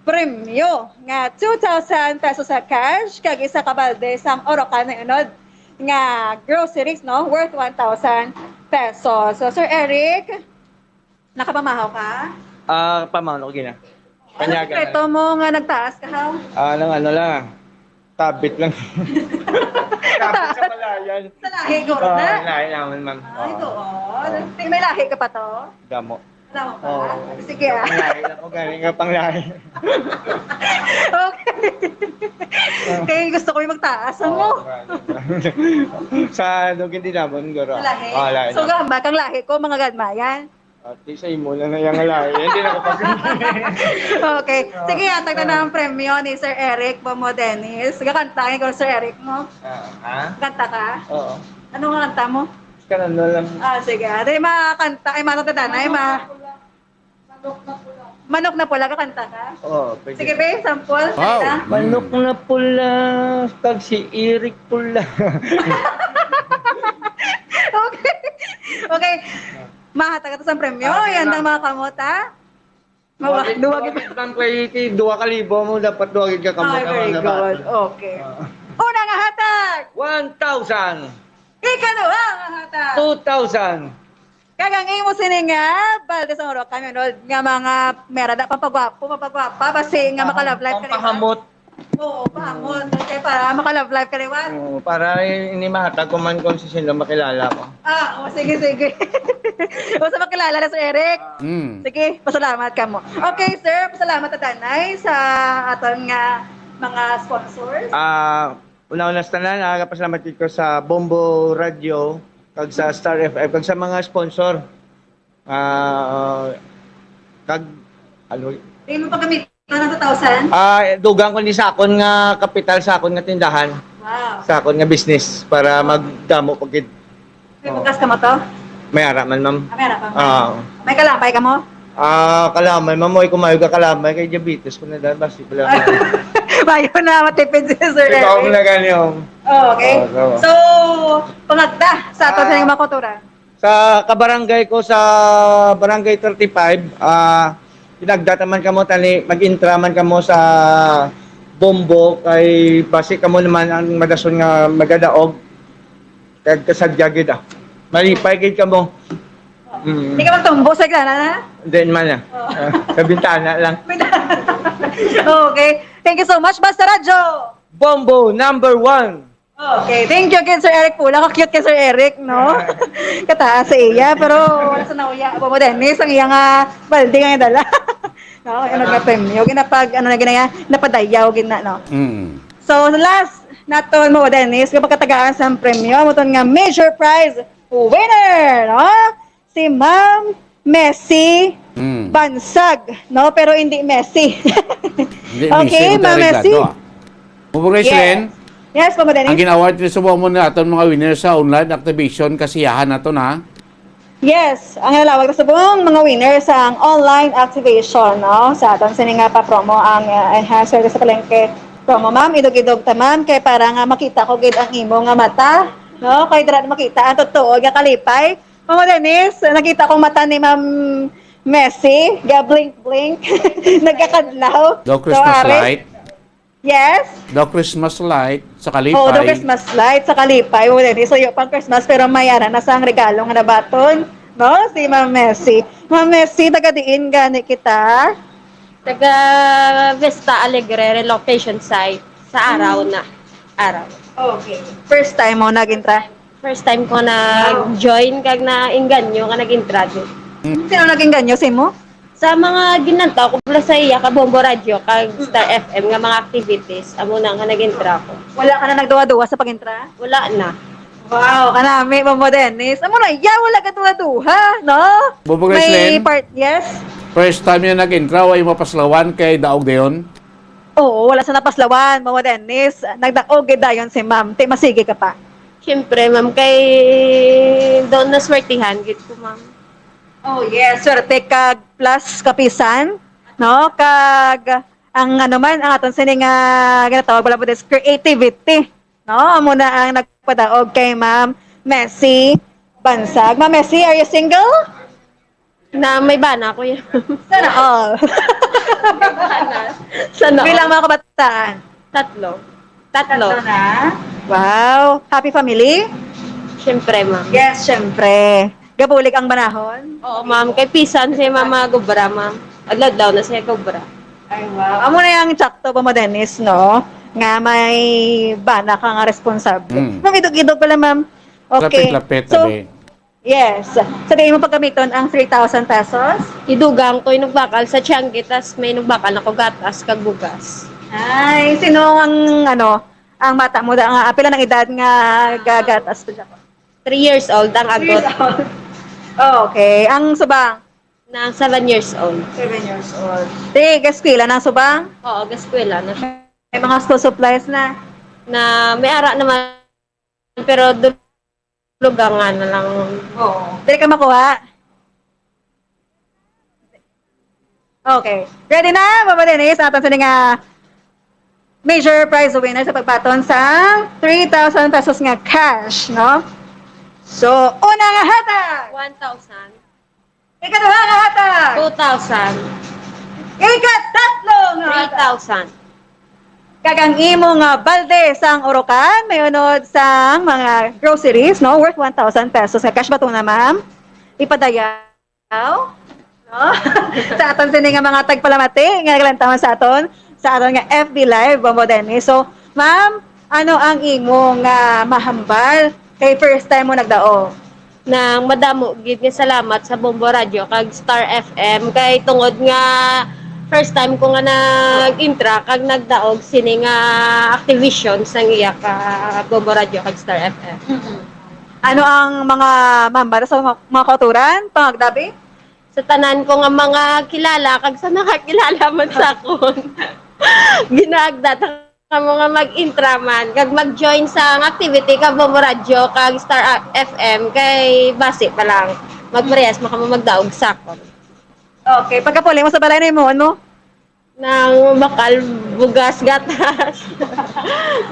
premyo nga 2,000 pesos sa cash kag isa ka balde sang orokan na unod nga groceries, no, worth 1,000 pesos. So, Sir Eric, nakapamahaw ka? Pamahaw ko gina. Ano sekreto mo nga nagtaas ka, ha? Ano lang. Tabit lang. Tabit sa malayan. Sa lahi ko na? Lahi naman, ma'am. Ay, doon. May lahi ka pa to? Damo. Damo pa? Sige, Lahi lang ko, galing nga pang lahi. Okay. Kaya gusto ko yung magtaas mo. Sa Dugin din naman, garo. Sa lahi? Lahi So, gamba kang lahi ko, mga gadmayan? At sa imo na yung lahi. Hindi na ko pa. Okay. Sige, hatag na ng premyo ni Sir Eric Bobo Dennis. Kakantahin ko Sir Eric mo. Kanta ka? Oo. Ano nga kanta mo? Kanan na lang. Sige. Ate, makakanta. Ay, manong Manok na pula, kakanta ka? Oo, pwede. Sige, be, sample. Wow. Manok na pula, kag si Eric pula. Okay. Mahatag ito sa premyo. Yan ang mga kamot, ha? Duwagid lang kay 2,000 mo, dapat duwagid ka kamot. Very good. Okay. Una nga hatag! 1,000! Ikaduha nga hatag! 2,000! Kagang mo sininga, balde sa oro kami, no? Nga mga merada, papagwapo, basi nga maka-love life ka rin. Pampahamot. Oo, pahamot. Kasi para maka-love life ka rin, Para ini mahatag ko man kung sino makilala ko. Sige. Basta makilala na si Eric. Sige, pasalamat ka mo. Okay, sir, pasalamat na tanay sa aton nga mga sponsors. Una-una sa tanan, pasalamat ko sa Bombo Radio, kag sa Star FM, kag sa mga sponsor. Kag, Hindi mo pa gamit ng 2,000? Dugang ko ni sakon nga kapital, sakon nga tindahan. Wow. Sakon nga business para magdamo pagid. May bukas ka mo to? May ara man, ma'am. May ara pa. May kalapay ka mo? Kalamay, mamoy kumayo ka kalamay kay diabetes ko na dahil basi pala. Bayo na matipid si Sir Eric. Ikaw mo na ganyan. Okay. So, pangagda sa ato sa mga makotura. Sa kabarangay ko sa Barangay 35, pinagdataman kamo tani mag-intraman kamo sa bombo kay basi kamo naman ang madason nga magadaog kag kasadya gid ah. Malipay gid kamo. Hindi ka magtumbo sa gana na? Hindi man ah. Sa bintana lang. Okay. Thank you so much, Basta Radyo. Bombo number 1. Okay, thank you kay Sir Eric Pula. Ka-cute kay Sir Eric, no? Kataas sa iya, pero wala sa nauya. Abo mo Dennis, ang iyang balde nga dala. No, ano nga premyo, ginapag ano na ginaya, napadayaw gina, no. So last naton mo Dennis, kapag katagaan sa premyo, mo ton nga major prize winner, no? Si Ma'am Messi Bansag, no? Pero hindi Messi. Okay, Ma'am Messi. Congratulations. Yes, po Ang ginawa dito sa mo na aton mga winner sa online activation kasiyahan nato na. Yes, ang nalawag na sa buong mga winner sa online activation, no? Sa aton sini nga pa promo ang enhanced service sa palengke promo, ma'am. Idog-idog ta, ma'am, kay para nga makita ko gid ang imo nga mata, no? Kay dira makita ang totoo nga kalipay. Ma'am Dennis, nakita ko mata ni Ma'am Messi, ga blink-blink, nagkakadlaw. Do Christmas light. Yes. Do Christmas light sa kalipay. Oh, do Christmas light sa kalipay. Ma'am Dennis, so yung pang Christmas pero mayara na sa ang regalo nga nabaton, no? Si Ma'am Messi. Ma'am Messi, taga-diin gani kita. Taga Vista Alegre relocation site sa araw na. Araw. Okay. First time mo nag-intra? First time ko nag-join kag na inganyo ka nag-intra. Sino naging ganyo si mo? Sa mga ginantaw ko pala sa iya ka Bombo Radio kag Star FM nga mga activities amo na nga nag-intra ko. Wala ka na nagduwa-duwa sa pag-intra? Wala na. Wow, kanami Bombo Dennis. Amo na iya wala ka duwa-duwa, no? Bombo May Greslen, part, yes. first time yun nag-intra ay mapaslawan kay daog dayon. Oo, wala sa napaslawan, Bombo Dennis. Nagdaog dayon si ma'am. Te masige ka pa. Siyempre, ma'am, kay doon na swertihan gid ko, ma'am. Oh, yes. Swerte kag plus kapisan, no? Kag ang ano man, ang aton sining ginatawag pala po this creativity, no? Amo na ang nagpadaog kay Ma'am Messi Bansag. Ma'am Messi, are you single? Na may bana ko yan. Sana all. Sana Bilang mga kabataan? Tatlo na? Wow. Happy family? Siyempre, ma'am. Yes, syempre. Gabulig ang banahon? Oo, ma'am. Kay pisan si Mama Gubra, ma'am. Adlaw na siya Gubra. Ay, wow. Amo na yung tsakto pa mo, Dennis, no? Nga may bana ka nga responsable. Ma'am, idog-idog pala, ma'am. Okay. Lapit-lapit, So, tabi. yes. Sabihin mo pagkamiton ang 3,000 pesos? Idugang ko inugbakal sa Tiangge, tas may inugbakal na ko gatas, kag bugas. Ay, sino ang, ang mata mo, ang apila ng edad nga gagatas? 3 years old ang agot. 3 years old. Oh, okay. Ang subang? Na 7 years old. 7 years old. Di, gaskwila na subang? Oo, gaskwela na siya. May mga school supplies na? Na may ara naman, pero dulugangan na lang. Oo. Di ka makuha? Okay. Ready na? Baba Dennis, aton sa nga major prize winner sa pagpaton sa 3,000 pesos nga cash, no? So, una nga hatag! 1,000. Ikaduha nga hatag! 2,000. Ikatatlo nga hatag! 3,000. Kagang imo nga balde sang Orocan, may unod sang mga groceries, no? Worth 1,000 pesos. Nga cash ba ito na, ma'am? Ipadayaw? No? Sa aton sini nga mga tagpalamati, nga naglantaman sa aton nga FB Live, Bombo Dennis. So, ma'am, ano ang imo nga mahambal kay first time mo nagdao? Nang madamo gid nga salamat sa Bombo Radio kag Star FM kay tungod nga first time ko nga nag-intra kag nagdaog sini nga activation sang iya ka Bombo Radio kag Star FM. Ano ang mga mambara sa mga kauturan, pangagdabi? Sa tanan ko nga mga kilala kag sa nakakilala man sa akon. Ginagdata ka mga mag-intra man kag mag-join sa activity ka Bombo Radio kag Star FM kay base pa lang magparehas makamo magdaog sa akon. Okay, pagkapuli mo sa balay na imo, ano? Nang bakal bugas, gatas.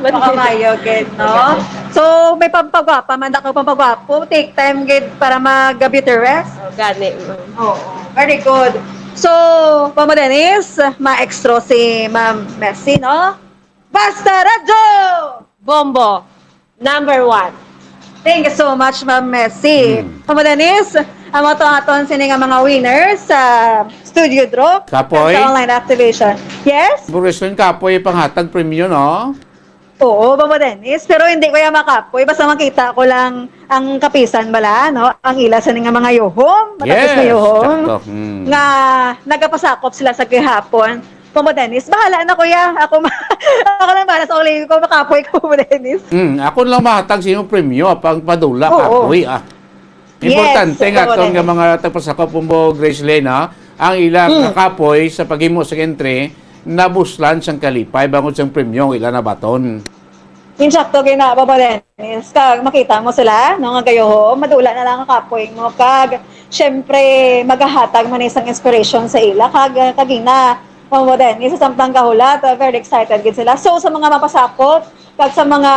Baka mayo, gid, no? So, may pampagwapa, manda ka pampagwapo, take time, gid, para mag-beauty rest? Gani, ma'am. Oo, very good. So, Mama Dennis, ma-extra si Ma'am Messi, no? Basta Radyo! Bombo, number 1. Thank you so much, Ma'am Messi. Mama Dennis, ang aton sini nga mga winners sa studio draw Kapoy? sa online activation. Yes? Wrestling Kapoy, panghatag premium, no? Oo, Mama Dennis. Pero hindi ko yung makapoy. Basta makita ko lang ang kapisan bala, no? Ang ila sa nga mga yuhom. Matapos na yuhom. sakto. Nga nagapasakop sila sa gihapon. Mama Dennis, bahala na kuya. Ako lang bahala sa ulit ko makapoy ko, Mama Dennis. Ako lang mahatag sino premium, pang padula, Oo. Kapoy, Importante Yes, nga Mama itong Dennis. mga tagpasakop mo, Grace Lena, ang ilang kapoy sa paghimo sa entry, nabuslan siyang kalipay, bangod siyang premium, ilan na baton. Insakto gina, Mama Dennis. Kag makita mo sila, no, nga kayo, madula na lang ang kapoy mo. Kag, syempre, maghahatag man isang inspiration sa ila. Kag, kagina, Mama Dennis, sa sampang kahulat, very excited gid sila. So, sa mga mapasakop, kag sa mga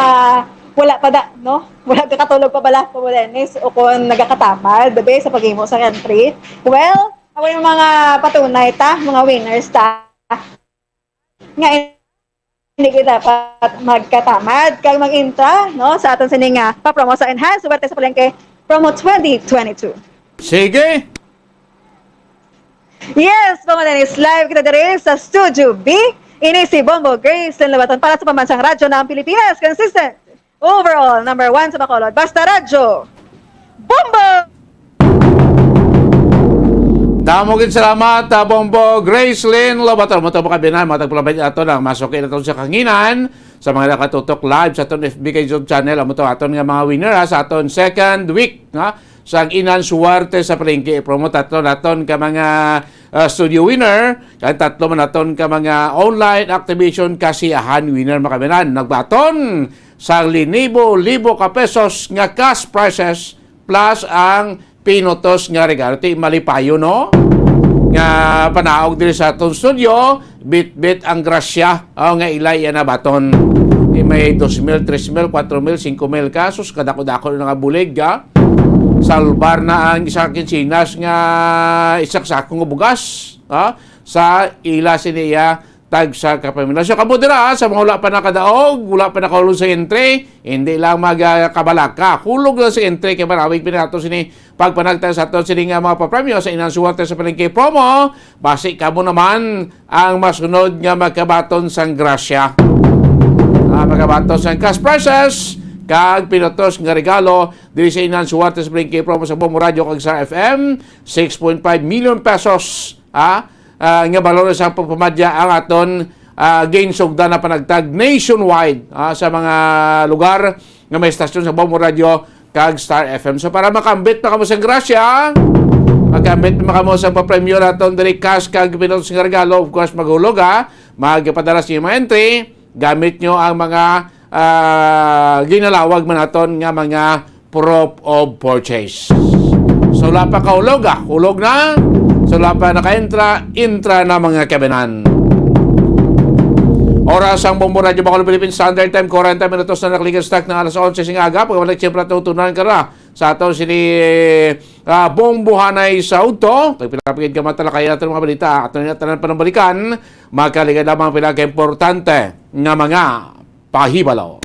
wala pa da, no? Wala kakatulog pa bala, Mama Dennis, o kung nagakatamad, babe, sa paghimo sa entry. Well, ako yung mga patunay ta, mga winners ta, nga hindi kita dapat magkatamad kag mag-intra, no, sa aton sining pa-promo sa Enhance Suwerte sa Palengke Promo 2022. Sige! Yes, Mama Dennis, live kita diri sa Studio B. Ini si Bombo Grace Labaton para sa pambansang radyo ng Pilipinas. Consistent. Overall, number 1 sa Bacolod. Basta Radyo. Bombo! Damogin salamat, Bombo Grace Lynn Lobator. Mo to kabinan, matagpulabay ato lang masukin aton sa kanginan sa mga nakatutok live sa aton FB kay YouTube channel. Amo to aton nga mga winner sa aton second week sa Inan Suwarte sa Palengke. Promote aton ka mga studio winner, kaya tatlo man aton ka mga online activation kasiyahan winner makabinan. Nagbaton sa libo ka pesos nga cash prizes plus ang pinutos nga regalo. Ito malipayo, no? Nga panaog din sa atong studio, bit-bit ang grasya. Nga ilay yan na baton. May 2,000, 3,000, 4,000, 5,000 kasos. Kadako-dako na nga bulig, salbar na ang isang kinsinas nga isak sakong bugas. Sa ila siniya tag sa kapamilya. So, kabudira, sa mga wala pa nakadaog, wala pa nakahulog sa entry, hindi lang magkabalaka. Hulog lang sa entry, kaya maraming pinato sini pagpanagtay sa ato sini nga mga papremyo sa Inan Suwerte sa Palengke Promo. Basi ka mo naman ang masunod nga magkabaton sang grasya. Magkabaton sang cash prizes, kag pinutos nga regalo diri sa Inan Suwerte sa Palengke Promo sa Bombo Radio kag sa FM, 6.5 million pesos. Nga balor sa pagpamadya ang aton gain sugda na panagtag nationwide sa mga lugar nga may estasyon sa Bombo Radio kag Star FM. So para makambit na kamo sa grasya, makambit na kamo sa papremyo naton diri cash kag pinutos nga regalo, of course maghulog magpadala sa mga entry, gamit nyo ang mga ginalawag man naton nga mga proof of purchase. So wala pa kahulog hulog na. So wala pa naka-intra na mga kabinan. Oras ang Bombo Radio Bacolod Philippines Standard Time, 40 minutos na nakaligan stock ng alas 11 sing aga. Pagkabalik siyempre tutunan ka na sa ato sini Bombo Hanay sa auto. Pagpilapigid ka matalakay natin mga balita. At natin panambalikan, magkaligan lamang pinaka-importante ng mga pahibalaw.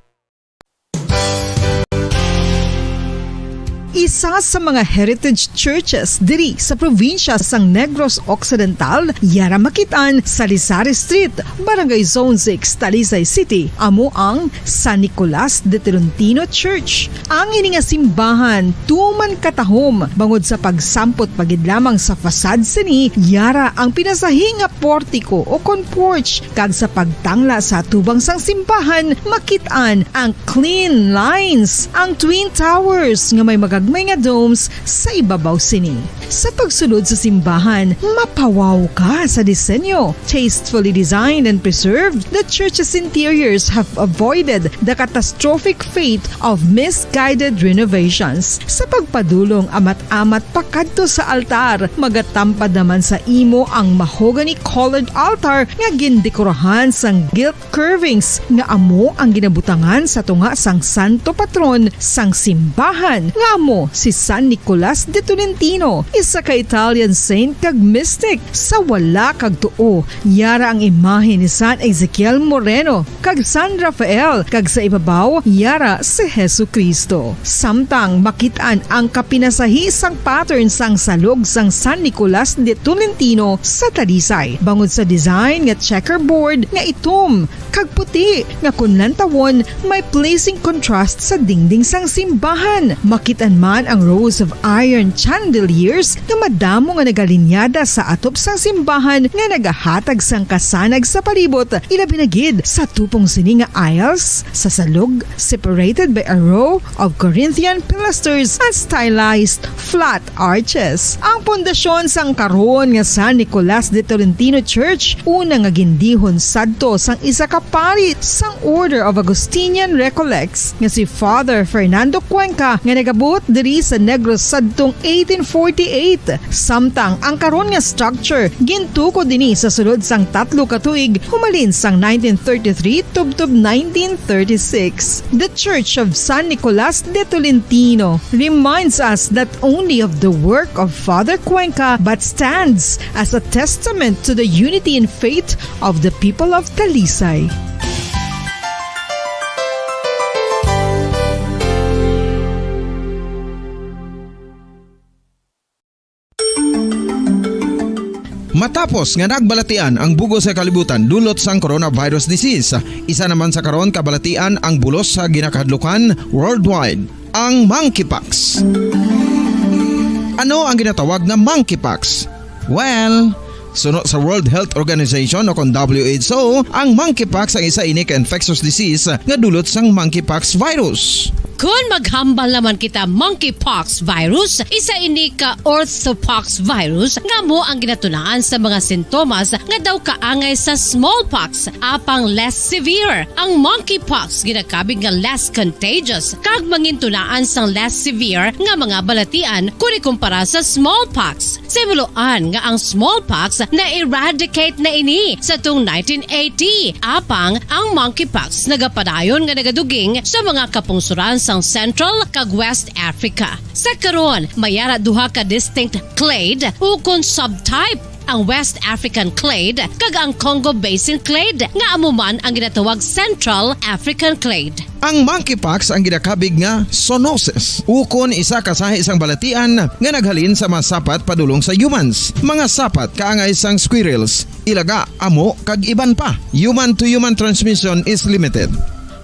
Isa sa mga heritage churches diri sa probinsya sang Negros Occidental, yara makitaan sa Lisari Street, Barangay Zone 6, Talisay City, amo ang San Nicolas de Tolentino Church. Ang ini nga simbahan tuman katahom bangod sa pagsampot pagid lamang sa fasad sini, yara ang pinasahi nga portiko o kon porch, kag sa pagtangla sa tubang sang simbahan makitaan ang clean lines, ang twin towers nga may magag gagmay nga domes sa ibabaw sini. Sa pagsulod sa simbahan, mapawaw ka sa disenyo. Tastefully designed and preserved, the church's interiors have avoided the catastrophic fate of misguided renovations. Sa pagpadulong amat-amat pakadto sa altar, magatampad naman sa imo ang mahogany colored altar nga gindekorahan sang gilt curvings nga amo ang ginabutangan sa tunga sang santo patron sang simbahan nga amo si San Nicolas de Tolentino, isa ka Italian saint kag mystic. Sa wala kag tuo, yara ang imahe ni San Ezekiel Moreno kag San Rafael, kag sa ibabaw yara si Jesucristo. Samtang makitaan ang kapinasahi sang pattern sang salog sang San Nicolas de Tolentino sa Talisay, bangod sa design nga checkerboard nga itom kag puti nga kunlan tawon may pleasing contrast sa dingding sang simbahan. Makitan man ang rows of iron chandeliers nga madamo nga nagalinyada sa atop sang simbahan nga nagahatag sang kasanag sa palibot, ilabi na gid sa tupong sini nga aisles sa salog, separated by a row of Corinthian pilasters and stylized flat arches. Ang pundasyon sang karon nga San Nicolas de Tolentino Church una nga gindihon sadto sang isa ka pari sang Order of Augustinian Recollects nga si Father Fernando Cuenca nga nagabot diri sa Negros sadtong 1848. Samtang ang karon nga structure gintuko dinhi sa sulod sang 3 ka tuig humalin sang 1933 tubtob 1936. The Church of San Nicolas de Tolentino reminds us not only of the work of Father Cuenca but stands as a testament to the unity and faith of the people of Talisay. Matapos nga nagbalatian ang bugos sa kalibutan dulot sang coronavirus disease, isa naman sa karon kabalatian ang bulos sa ginakahadlukan worldwide, ang monkeypox. Ano ang ginatawag na monkeypox? Well, sunod sa World Health Organization o kung WHO, ang monkeypox ang isa ini ka infectious disease nga dulot sang monkeypox virus. Kung maghambal naman kita monkeypox virus, isa ini ka orthopox virus nga mo ang ginatunaan sa mga sintomas nga daw kaangay sa smallpox, apang less severe. Ang monkeypox ginakabig nga less contagious kag mangintunaan sang less severe nga mga balatian kung ikumpara sa smallpox. Simuloan nga ang smallpox na-eradicate na ini sa tung 1980, apang ang monkeypox nagapadayon nga nagaduging sa mga kapungsuran sang Central kag West Africa. Sa karon, mayara duha ka distinct clade ukon subtype, ang West African clade kag ang Congo Basin clade nga amuman ang ginatawag Central African clade. Ang monkeypox ang ginakabig nga zoonosis, ukon isa ka sa isang balatian nga naghalin sa mga sapat padulong sa humans. Mga sapat kaangay sang squirrels, ilaga, amo kag iban pa. Human to human transmission is limited.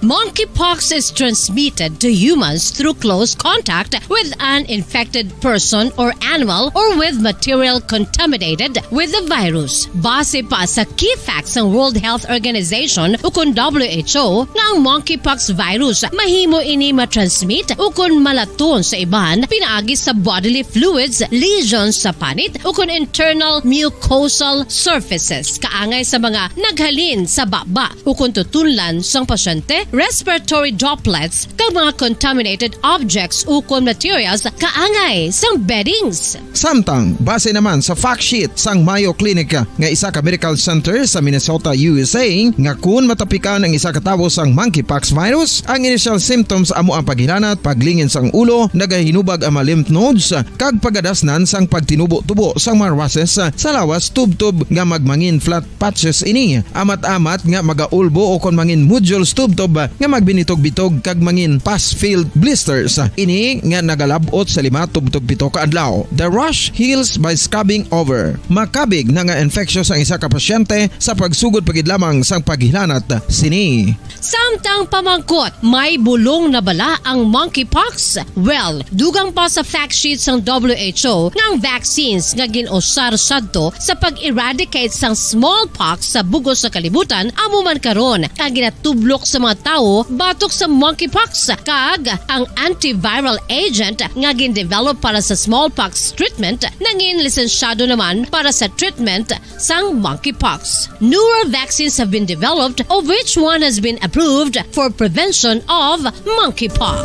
Monkeypox is transmitted to humans through close contact with an infected person or animal or with material contaminated with the virus. Base pa sa key facts ng World Health Organization ukon WHO nga ang monkeypox virus mahimo ini matransmit ukon malaton sa iban pinaagi sa bodily fluids, lesions sa panit ukon internal mucosal surfaces kaangay sa mga naghalin sa baba ukon tutunlan sang pasyente, respiratory droplets kag mga contaminated objects ukon materials kaangay sang beddings. Samtang base naman sa fact sheet sang Mayo Clinic nga isa ka medical center sa Minnesota, USA, nga kun matapikan ang isa ka tawo sang monkeypox virus, ang initial symptoms amo ang paghilanat, paglingin sang ulo, nagahinubag ang mga lymph nodes kag pagadasnan sang pagtinubo-tubo sang mga rashes sa lawas tubtob nga magmangin flat patches ini. Amat-amat nga magaulbo o kon mangin nodules tubtob nga magbinitog-bitog kag mangin pus-filled blisters. Ini nga nagalabot sa 5-7 ka adlaw. The rash heals by scabbing over. Makabig na nga infectious ang isa ka pasyente sa pagsugod pagid lamang sang paghilanat sini. Samtang pamangkot, may bulong na bala ang monkeypox? Well, dugang pa sa fact sheet sang WHO nga ang vaccines nga ginusar sadto sa pag-eradicate sang smallpox sa bugos sa kalibutan amo man karon ang ginatublok sa mga tawo batok sa monkeypox kag ang antiviral agent nga gin-develop para sa smallpox treatment nangin lisensyado naman para sa treatment sang monkeypox. Newer vaccines have been developed of which one has been approved for prevention of monkeypox.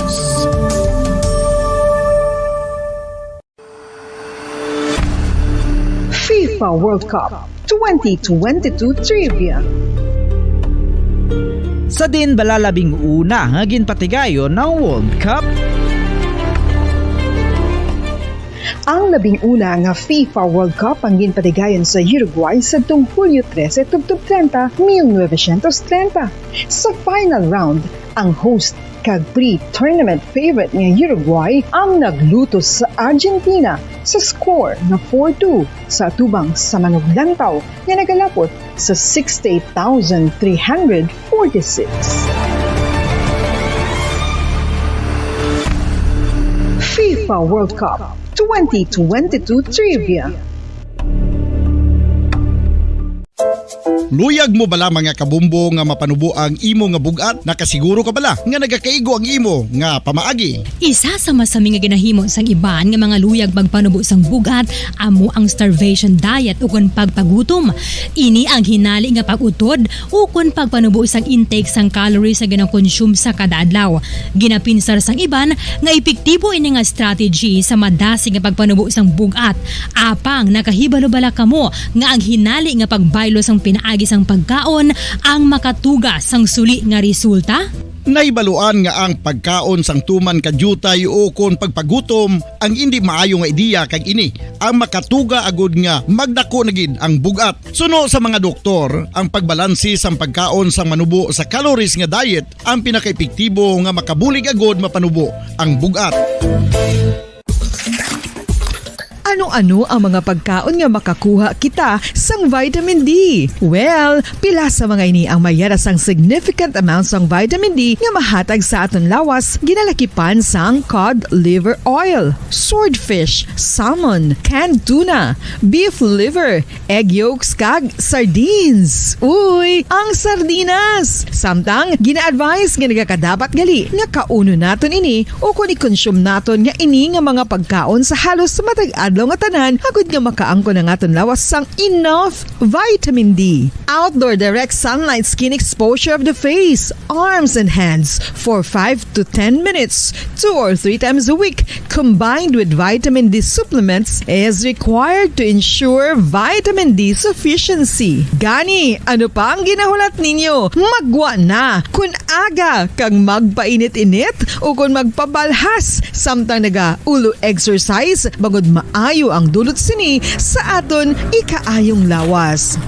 FIFA World Cup 2022 Trivia. Sa din balalabing una nga ginpatigayon ng World Cup. Ang labing una nga FIFA World Cup ang ginpatigayon sa Uruguay sa Hulyo 13 tubtob 30, 1930. Sa final round, ang host kag pre-tournament favorite nga Uruguay ang nagluto sa Argentina sa score na 4-2 sa tubang sa manuglantaw nga nagalapot sa 68,346. FIFA World Cup 2022 Trivia. Luyag mo bala mga kabumbo nga mapanubo ang imo nga bugat? Nakasiguro ka bala nga nagakaigo ang imo nga pamaagi? Isa sa masami nga ginahimo sang iban nga mga luyag magpanubo sang bugat amo ang starvation diet ukon pagpagutom. Ini ang hinali nga pag-utod ukon pagpanubo sang intake sang calories nga gina-consume sa kada adlaw. Ginapinsar sang iban nga epektibo ini nga strategy sa madasi nga pagpanubo sang bugat. Apang nakahibalo bala kamo nga ang hinali nga pagbaylo sang pinaagi sang pagkaon ang makatuga sang suli nga resulta? Naibaluan nga ang pagkaon sang tuman kadyutay o kon pagpagutom ang hindi maayo nga ideya kag ini ang makatuga agud nga magdako na gid ang bugat. Suno sa mga doktor, ang pagbalansi sang pagkaon sang manubo sa calories nga diet ang pinakaepektibo nga makabulig agud mapanubo ang bugat. Ano-ano ang mga pagkaon nga makakuha kita sang vitamin D? Well, pila sa mga ini ang mayara sang significant amounts sang vitamin D nga mahatag sa aton lawas ginalakipan sang cod liver oil, swordfish, salmon, canned tuna, beef liver, egg yolks kag sardines. Uy, ang sardinas! Samtang gina-advise nga nagakadapat gali nga kauno naton ini o kung i-consume naton nga ini nga mga pagkaon sa halos matag-adlaw nga tanan agud nga makaangko na aton lawas sang enough vitamin D. Outdoor direct sunlight skin exposure of the face, arms and hands for 5 to 10 minutes 2 or 3 times a week combined with vitamin D supplements is required to ensure vitamin D sufficiency. Gani, ano pa ang ginahulat ninyo? Magwa na kun aga kang magpainit-init o kun magpabalhas samtang naga-ulo exercise bagod maayo ang dulot sini sa aton ikaayong lawas.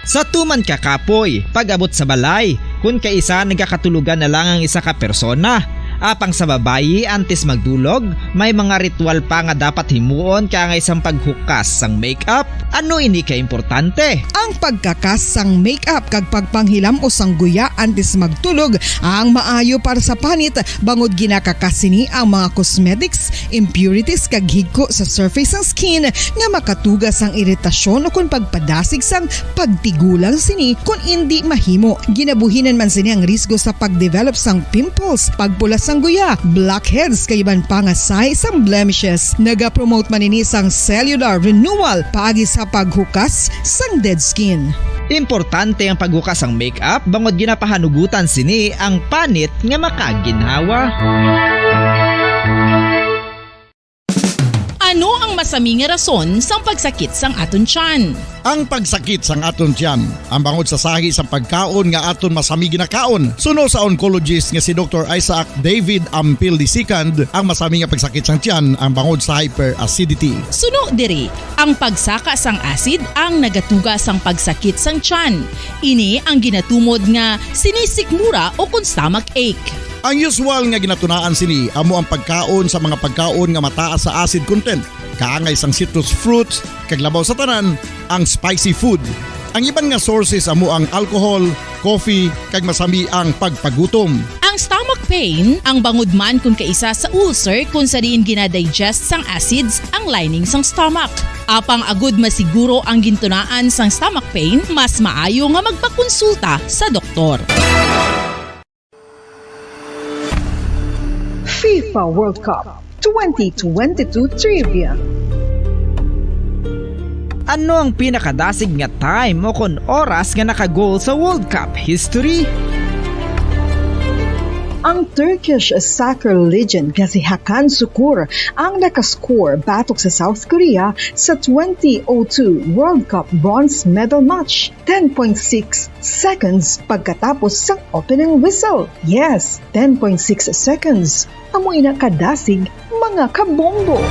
Sa tuman ka kapoy, pag-abot sa balay, kung kaisa nagkakatulugan na lang ang isa ka persona. Apang sa babayi antes magdulog, may mga ritual pa nga dapat himuon kaya nga isang paghukas sang makeup. Ano ini ka importante? Ang pagkakas sang makeup kag pagpanghilam o sang guya antes magtulog ang maayo para sa panit bangod ginakakas sini ang mga cosmetics, impurities kag higko sa surface sang skin nga makatugas sang iritasyon o kung pagpadasig sang pagtigulang sini kung hindi mahimo. Ginabuhinan man sini ang risgo sa pagdevelop sang pimples, pagpula sang guya, blackheads kay iban pa nga size sang blemishes. Naga-promote man ini sang cellular renewal paagi sa paghukas sang dead skin. Importante ang paghukas sang makeup bangod ginapahanugutan sini ang panit nga makaginhawa. Ano ang masaming nga rason sang pagsakit sang aton tiyan? Ang pagsakit sang aton tiyan, ang bangod sa sahi sang pagkaon nga aton masami ginakaon. Suno sa oncologist nga si Dr. Isaac David Ampil II, ang masami nga pagsakit sang tiyan ang bangod sa hyperacidity. Suno diri, ang pagsaka sang acid ang nagatuga sang pagsakit sang tiyan. Ini ang ginatumod nga sinisikmura o kung stomach ache. Ang usual nga ginatunaan sini amo ang pagkaon sa mga pagkaon nga mataas sa acid content. Kaangay sang citrus fruits, kaglabaw sa tanan, ang spicy food. Ang iban nga sources amo ang alcohol, coffee, kag masami ang pagpagutom. Ang stomach pain ang bangod man kung kaisa sa ulcer kung sa diin ginadigest sang acids ang lining sang stomach. Apang agud masiguro ang gintunaan sang stomach pain, mas maayo nga magpakonsulta sa doktor. FIFA World Cup 2022 Trivia. Ano ang pinakadasig nga time o kon oras nga naka-goal sa World Cup history? Ang Turkish soccer legend nga si Hakan Şükür ang nakascore batok sa South Korea sa 2002 World Cup bronze medal match. 10.6 seconds pagkatapos sa opening whistle. Yes, 10.6 seconds. Amoy na kadasig mga kabombo.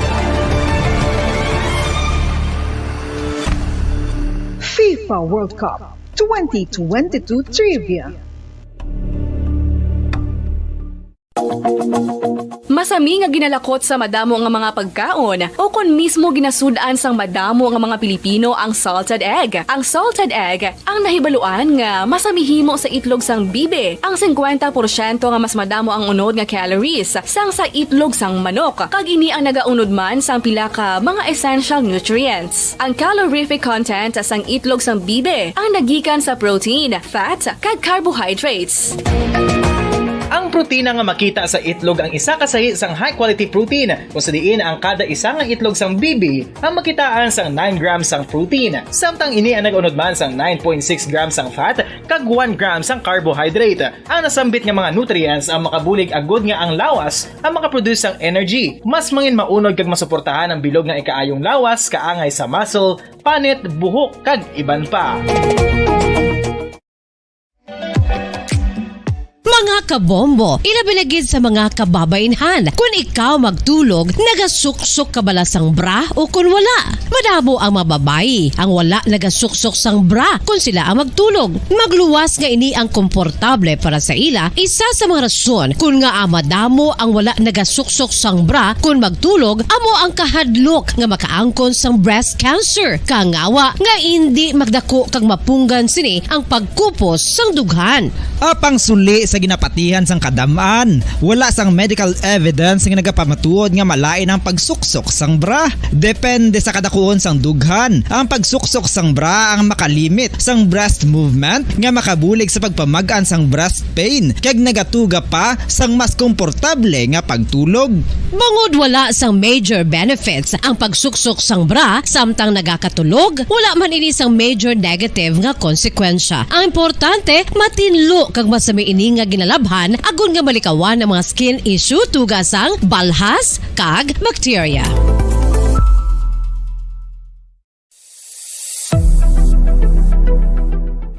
FIFA World Cup 2022 Trivia. Masami nga ginalakot sa madamo nga mga pagkaon o kon mismo ginasudan sang madamo nga mga Pilipino ang salted egg. Ang salted egg ang nahibaluan nga masamihimo sa itlog sang bibe. Ang 50% nga mas madamo ang unod nga calories sang sa itlog sang manok. Kag ini ang nagaunod man sang pila ka mga essential nutrients. Ang calorific content sang itlog sang bibe ang nagikan sa protein, fat, kag carbohydrates. Ang protina nga makita sa itlog ang isa kasahi sang high quality protein kung sa diin ang kada isa nga itlog sang bibi ang makitaan sang 9 grams sang protein. Samtang ini ang nag-unod man sang 9.6 grams sang fat kag 1 grams sang carbohydrate. Ang nasambit nga mga nutrients ang makabulig agud nga ang lawas ang makaproduce sang energy. Mas mangin maunod kag masuportahan ang bilog nga ikaayong lawas kaangay sa muscle, panit, buhok kag iban pa. Mga kabombo, ilabilagid sa mga kababainhan. Kung ikaw magtulog, nagasuksok ka bala sang bra o kung wala. Madamo ang mababayi, ang wala nagasuksok sang bra kung sila ang magtulog. Magluwas nga ini ang komportable para sa ila, isa sa mga rason kung nga madamo ang wala nagasuksok sang bra kung magtulog, amo ang kahadlok nga makaangkon sang breast cancer. Kangawa nga hindi magdako kag mapunggan sini ang pagkupos sang dughan. Apang suli sa ginapatihan sang kadamaan, wala sang medical evidence nga nagapamatuod nga malain ang pagsuksok sang bra. Depende sa kadakuon sang dughan. Ang pagsuksok sang bra ang makalimit sang breast movement nga makabulig sa pagpamagaan sang breast pain kag nagatuga pa sang mas komportable nga pagtulog. Bangod wala sang major benefits ang pagsuksok sang bra samtang nagakatulog, wala man ini sang major negative nga konsekwensya. Ang importante, matinlo kag masami ini nga ginalabhan agon nga malikawan ang mga skin issue tugasang balhas kag bacteria.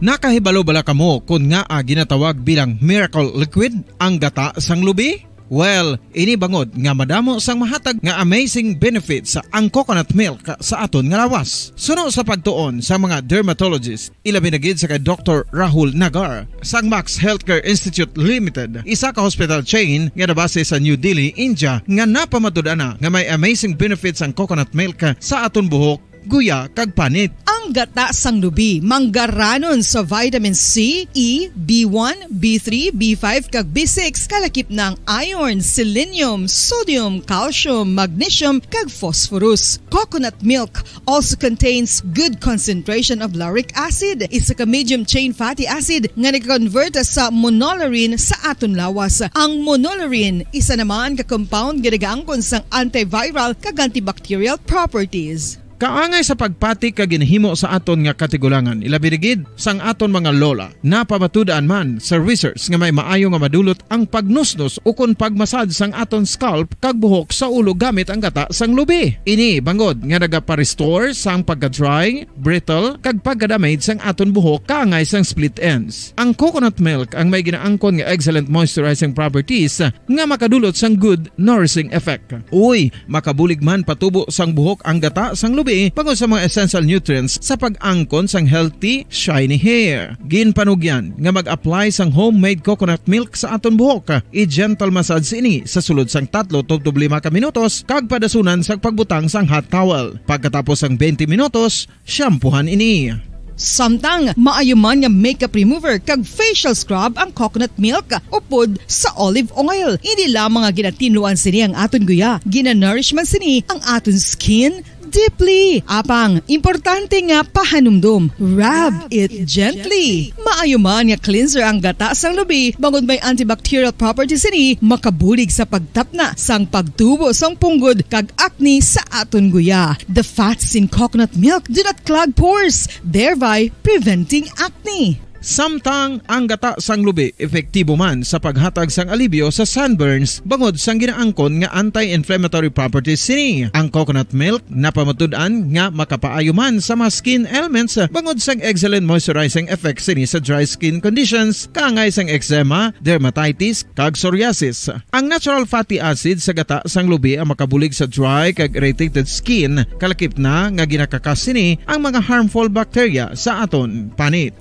Nakahibalo bala kamo kung nga ginatawag bilang miracle liquid ang gata sang lubi? Well, ini bangod nga madamo sang mahatag nga amazing benefit sa ang coconut milk sa aton nga lawas. Suno sa pagtuon sa mga dermatologist, ilabi na gid sa kay Dr. Rahul Nagar sang Max Healthcare Institute Limited, isa ka hospital chain nga nabase sa New Delhi, India, nga napamatud-ana nga may amazing benefits ang coconut milk sa aton buhok, guya kag panit. Ang gata sang lubi manggaranon sa vitamin C, E, B1, B3, B5 kag B6 kalakip ng iron, selenium, sodium, calcium, magnesium kag phosphorus. Coconut milk also contains good concentration of lauric acid, isa ka medium chain fatty acid nga nag-convert sa monolarin sa aton lawas. Ang monolarin isa naman ka compound nga nagaangkon sang antiviral kag antibacterial properties. Kaangay sa pagpati ka ginhimo sa aton nga katigulangan, ilabirigid sang aton mga lola. Napamatudan man sa research nga may maayo nga madulot ang pagnusnos o kun pagmasad sang aton scalp kag buhok sa ulo gamit ang gata sang lubi. Ini bangod nga nagapa-restore sang pagka-dry, brittle kag pagka-damage sang aton buhok kaangay sang split ends. Ang coconut milk ang may ginaangkon nga excellent moisturizing properties nga makadulot sang good nourishing effect. Uy, makabulig man patubo sang buhok ang gata sang lubi pagod sa mga essential nutrients sa pag-angkon sang healthy, shiny hair. Ginpanugyan nga mag-apply sang homemade coconut milk sa aton buhok. I-gentle massage ini sa sulod sang 3 to 5 ka minutos kag padasunan sang pagbutang sang hot towel. Pagkatapos sang 20 minutos, shampoohan ini. Samtang maayo man nga makeup remover kag facial scrub ang coconut milk upod sa olive oil. Hindi lamang nga ginatinuan sini ang aton guya, ginanourish man sini ang aton skin, deeply. Apang, importante nga pahanumdum. Rub it gently. Maayo man nga cleanser ang gata sang lubi, bangod may antibacterial properties ini, makabulig sa pagtapna sang pagtubo sang punggod kag acne sa aton guya. The fats in coconut milk do not clog pores, thereby preventing acne. Samtang ang gata sang lubi epektibo man sa paghatag sang alibyo sa sunburns bangod sang ginaangkon nga anti-inflammatory properties sini. Ang coconut milk napamatud-an nga makapaayo man sa mga skin ailments bangod sang excellent moisturizing effect sini sa dry skin conditions kaangay sang eczema, dermatitis kag psoriasis. Ang natural fatty acid sa gata sang lubi ang makabulig sa dry kag irritated skin kalakip na nga ginakakas sini ang mga harmful bacteria sa aton panit.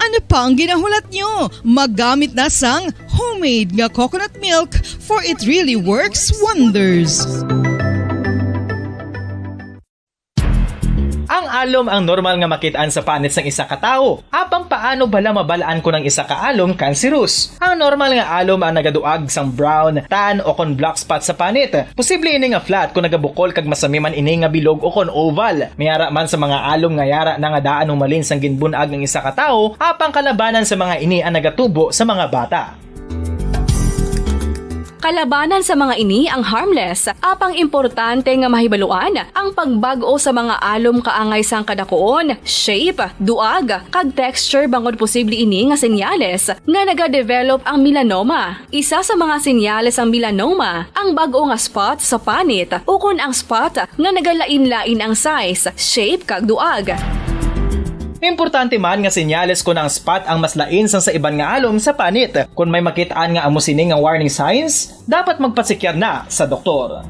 Ano pa ang ginahulat nyo? Maggamit na sang homemade nga coconut milk for it really works wonders. Ang alom ang normal nga makitaan sa panit sang isa ka tawo. Apang paano bala mabalaan ko ng isa ka alom cancerous? Ang normal nga alom ang nagaduag sang brown, tan o kon black spot sa panit. Posible ini nga flat kung nagabukol kag masami man ini nga bilog o kon oval. Mayara man sa mga alom nga yara na nga daan humalin sang ginbunag ng isa ka tawo, apang kalabanan sa mga ini ang nagatubo sa mga bata. Kalabanan sa mga ini ang harmless, apang importante nga mahibaluan ang pagbago sa mga alom kaangay sang kadakuon, shape, duag, kag texture bangod posible ini nga senyales nga nagadevelop ang melanoma. Isa sa mga senyales ang melanoma, ang bago nga spot sa panit o kun ang spot nga nagalain-lain ang size, shape kag duag. Importante man nga senyales kung ang spot ang mas lain sang sa iban nga alom sa panit. Kung may makitaan nga amo sini nga warning signs, dapat magpasikyar na sa doktor.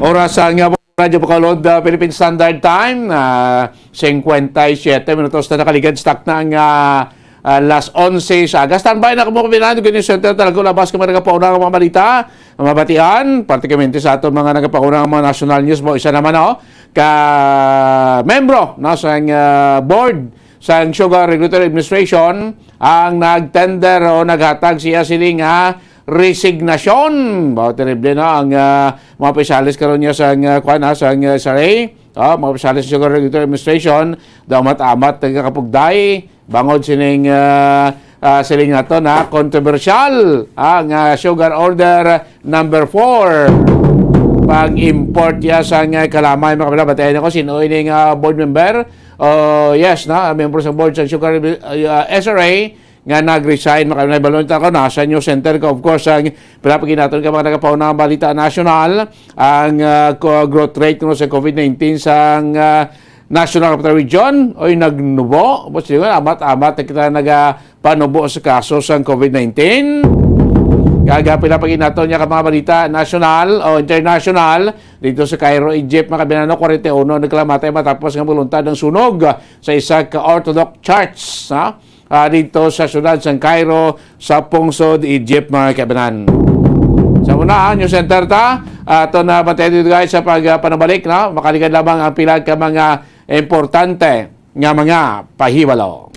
Orasan nga po Radyo Bacolod, Philippine Standard Time, 57 minutos na nakaligad, stock na ang alas 11 sa Agas. Standby na kamo kabinado ganyan center talaga labas ka mga nagapauna ng mga balita, mabatian, particularmente sa ato mga nagapauna ng mga national news mo. Isa naman ka membro sa board sa Sugar Regulatory Administration ang nagtender o naghatag siya siling resignasyon. Terrible na ang mga opisyalis karon niya sa SRA, mga opisyalis sa Sugar Regulatory Administration, damat-amat nagkakapugday bangod sining siling nato na controversial ang Sugar Order number 4 pag-import ya sa kalamay. Mga kapila, batayin ako sino ining board member, yes na member sa board sa Sugar SRA nga nag-resign. Mga kapila, balon ko nasa news center ko, of course ang pinapagin natin ka mga nagapauna ng balita national ang growth rate sa COVID-19 sa National Capital Region oy nagnubo. Basta yun, amat-amat na kita nagapanubo sa kaso sa COVID-19. Kaga pinapagin natin niya ka mga balita national o international dito sa Cairo, Egypt. Mga binano 41 nagklamatay matapos ng voluntad ng sunog sa isa ka Orthodox Church dito sa syudad sa Cairo sa pungsod Egypt, mga kabinan. Sa una, News Center ito na bantay dito guys sa pagpanabalik makaligad lamang ang pila ka mga importante nga mga pahibalo.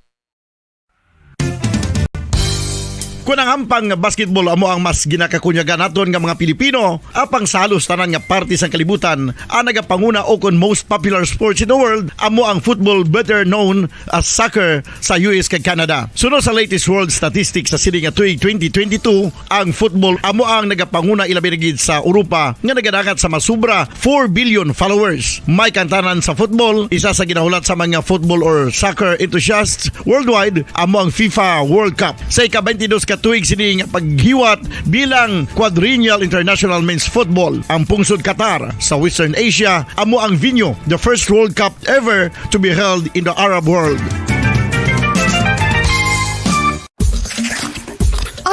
Kung ang ampang basketball amo ang mas ginakakunyagan naton nga mga Pilipino, apang salos tanan nga parte sang kalibutan, ang nagapanguna o kon most popular sports in the world, amo ang football, better known as soccer sa US kag Canada. Sunod sa latest world statistics sa sining nga tuig 2022, ang football amo ang nagapanguna ilabi na gid sa Europa nga nagadakat sa masubra 4 billion followers. May kantanan sa football, isa sa ginahulat sa mga football or soccer enthusiasts worldwide, amo ang FIFA World Cup. Sa ika-22 katuig sining paghiwat bilang quadrennial international men's football. Ang pungsod Qatar sa Western Asia amo ang venue, the first World Cup ever to be held in the Arab world.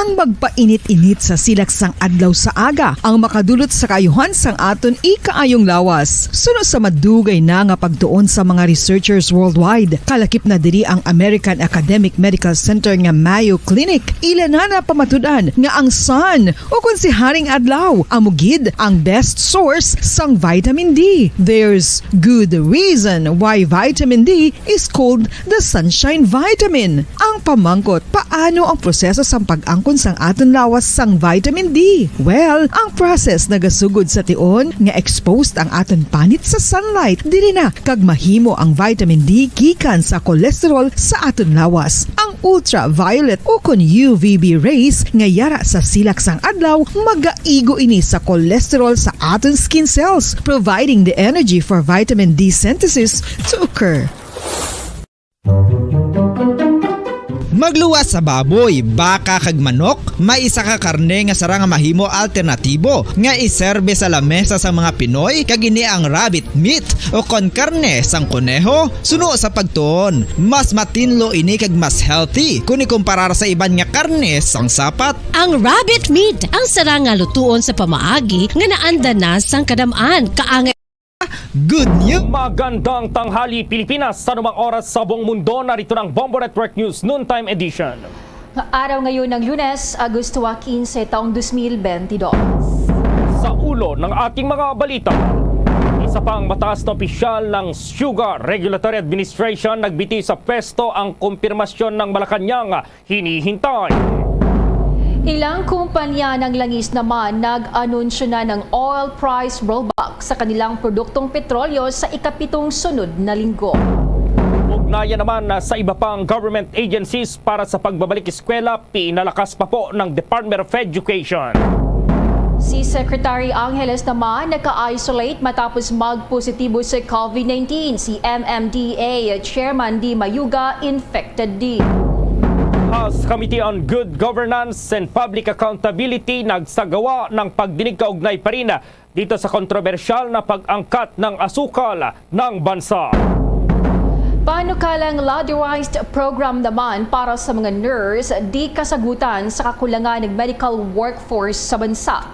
Ang magpainit-init sa silaksang adlaw sa aga ang makadulot sa kaayuhan sang aton ikaayong lawas. Suno sa madugay na nga pagtuon sa mga researchers worldwide, kalakip na diri ang American Academic Medical Center nga Mayo Clinic. Ila na pamatudan nga ang sun o kung si Haring Adlaw amugid ang best source sang vitamin D. There's good reason why vitamin D is called the sunshine vitamin. Ang pamangkot, paano ang proseso sang pag-angkon sang aton lawas sang vitamin D. Well, ang process nagasugod sa tion nga exposed ang aton panit sa sunlight diri na kag mahimo ang vitamin D gikan sa cholesterol sa aton lawas. Ang ultraviolet o kon UVB rays nga yara sa silak sang adlaw magaigo ini sa cholesterol sa aton skin cells, providing the energy for vitamin D synthesis to occur. Magluwas sa baboy, baka kag manok, may isa ka karne nga sara nga mahimo alternatibo nga iserbe sa lamesa sa mga Pinoy kag ini ang rabbit meat o kon karne sang kuneho. Suno sa pagtuon, mas matinlo ini kag mas healthy kung ikumparar sa iban nga karne sang sapat. Ang rabbit meat ang sara nga lutuon sa pamaagi nga naanda na sang kadamaan kaangay. Good news! Magandang tanghali Pilipinas sa anumang oras sa buong mundo. Narito ng Bombo Network News Noontime Edition. Araw ngayon ng Lunes, Agosto 15, taong 2022. Sa ulo ng ating mga balita, isa pang mataas na opisyal ng Sugar Regulatory Administration nagbiti sa pwesto ang kumpirmasyon ng Malacanang hinihintay. Ilang kumpanya ng langis naman nag-anunsyo na ng oil price rollback sa kanilang produktong petrolyo sa ikapitong sunod na linggo. Ugnayan naman sa iba pang government agencies para sa pagbabalik eskwela, pinalakas pa po ng Department of Education. Si Secretary Angeles naman naka-isolate matapos mag-positibo sa COVID-19. Si MMDA Chairman D. Mayuga infected din. House Committee on Good Governance and Public Accountability nagsagawa ng pagdinig kaugnay pa rin dito sa kontrobersyal na pag-angkat ng asukal ng bansa. Panukalang ladderized program naman para sa mga nurse di kasagutan sa kakulangan ng medical workforce sa bansa.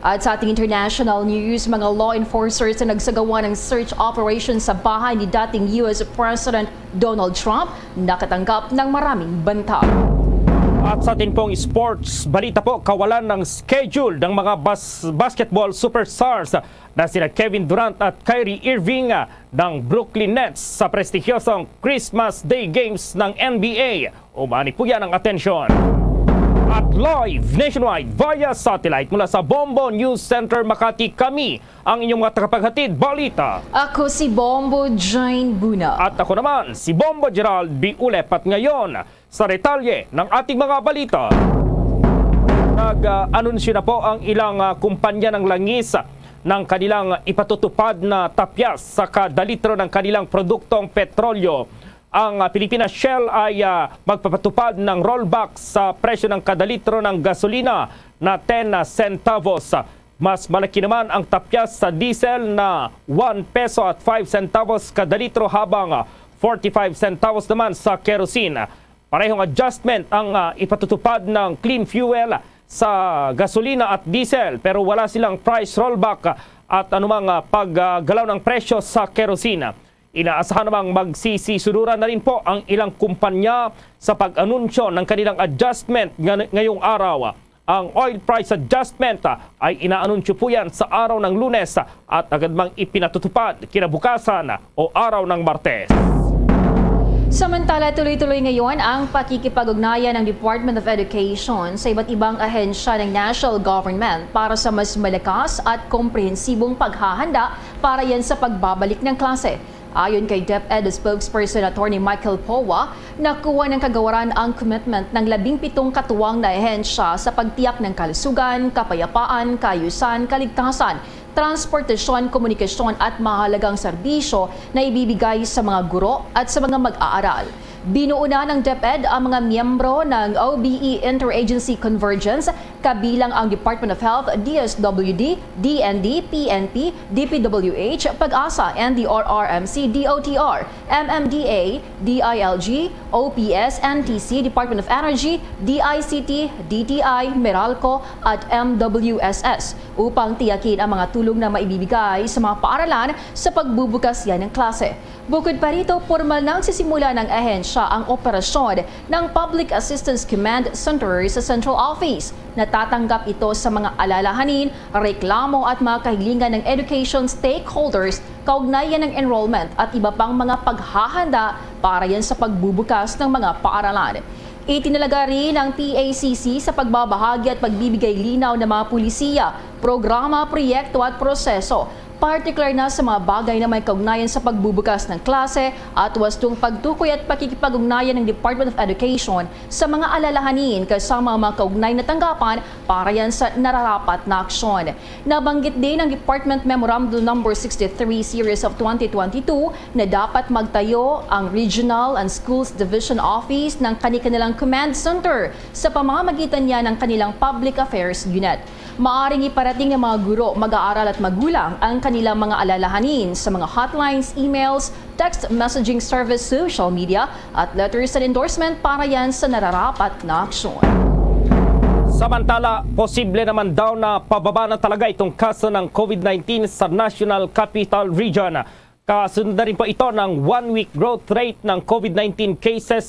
At sa ating international news, mga law enforcers na nagsagawa ng search operation sa bahay ni dating US President Donald Trump nakatanggap ng maraming banta. At sa ating pong sports, balita po kawalan ng schedule ng mga basketball superstars na sina Kevin Durant at Kyrie Irving ng Brooklyn Nets sa prestigyosong Christmas Day Games ng NBA. Umani po yan ang atensyon. At live nationwide via satellite mula sa Bombo News Center Makati, kami ang inyong mga tagapaghatid balita. Ako si Bombo Jane Buna. At ako naman si Bombo Gerald B. Ulep. At ngayon sa detalye ng ating mga balita, nag-anunsyo na po ang ilang kumpanya ng langis ng kanilang ipatutupad na tapyas sa kada litro ng kanilang produktong petrolyo. Ang Pilipinas Shell ay magpapatupad ng rollback sa presyo ng kada litro ng gasolina na 10 centavos. Mas malaki naman ang tapyas sa diesel na 1 peso at 5 centavos kada litro, habang 45 centavos naman sa kerosene. Parehong adjustment ang ipatutupad ng clean fuel sa gasolina at diesel, pero wala silang price rollback at anumang paggalaw ng presyo sa kerosene. Inaasahan namang magsisisuduran na rin po ang ilang kumpanya sa pag-anunsyo ng kanilang adjustment ngayong araw. Ang oil price adjustment ay inaanunsyo po yan sa araw ng Lunes at agad mang ipinatutupad kinabukasan o araw ng Martes. Samantala, tuloy-tuloy ngayon ang pakikipag-ugnayan ng Department of Education sa iba't ibang ahensya ng national government para sa mas malakas at komprehensibong paghahanda para yan sa pagbabalik ng klase. Ayon kay DepEd spokesperson Attorney Michael Powa, nakuha ng kagawaran ang commitment ng 17 katuwang na ahensya sa pagtiyak ng kalusugan, kapayapaan, kaayusan, kaligtasan, transportasyon, komunikasyon at mahalagang serbisyo na ibibigay sa mga guro at sa mga mag-aaral. Binuuna ng DepEd ang mga miyembro ng OBE Interagency Convergence, kabilang ang Department of Health, DSWD, DND, PNP, DPWH, Pag-asa, NDRRMC, DOTR, MMDA, DILG, OPS, NTC, Department of Energy, DICT, DTI, Meralco at MWSS upang tiyakin ang mga tulong na maibibigay sa mga paaralan sa pagbubukas yan ng klase. Bukod pa rito, formal nang sisimula ng ahensya ang operasyon ng Public Assistance Command Center sa Central Office. Natatanggap ito sa mga alalahanin, reklamo at mga kahilingan ng education stakeholders kaugnayan ng enrollment at iba pang mga paghahanda para yan sa pagbubukas ng mga paaralan. Itinalaga rin ang PACC sa pagbabahagi at pagbibigay linaw ng mga pulisiya, programa, proyekto at proseso, particular na sa mga bagay na may kaugnayan sa pagbubukas ng klase at wastong pagtukoy at pakikipag-ugnayan ng Department of Education sa mga alalahanin kasama ang mga kaugnay na tanggapan para yan sa nararapat na aksyon. Nabanggit din ng Department Memorandum No. 63 Series of 2022 na dapat magtayo ang Regional and Schools Division Office ng kanilang command center sa pamamagitan niya ng kanilang Public Affairs Unit. Maaring iparating ng mga guro, mag-aaral at magulang ang kanilang mga alalahanin sa mga hotlines, emails, text messaging service, social media at letters and endorsement para yan sa nararapat na aksyon. Samantala, posible naman daw na pababa na talaga itong kaso ng COVID-19 sa National Capital Region. Kasunod na rin po ito ng 1-week growth rate ng COVID-19 cases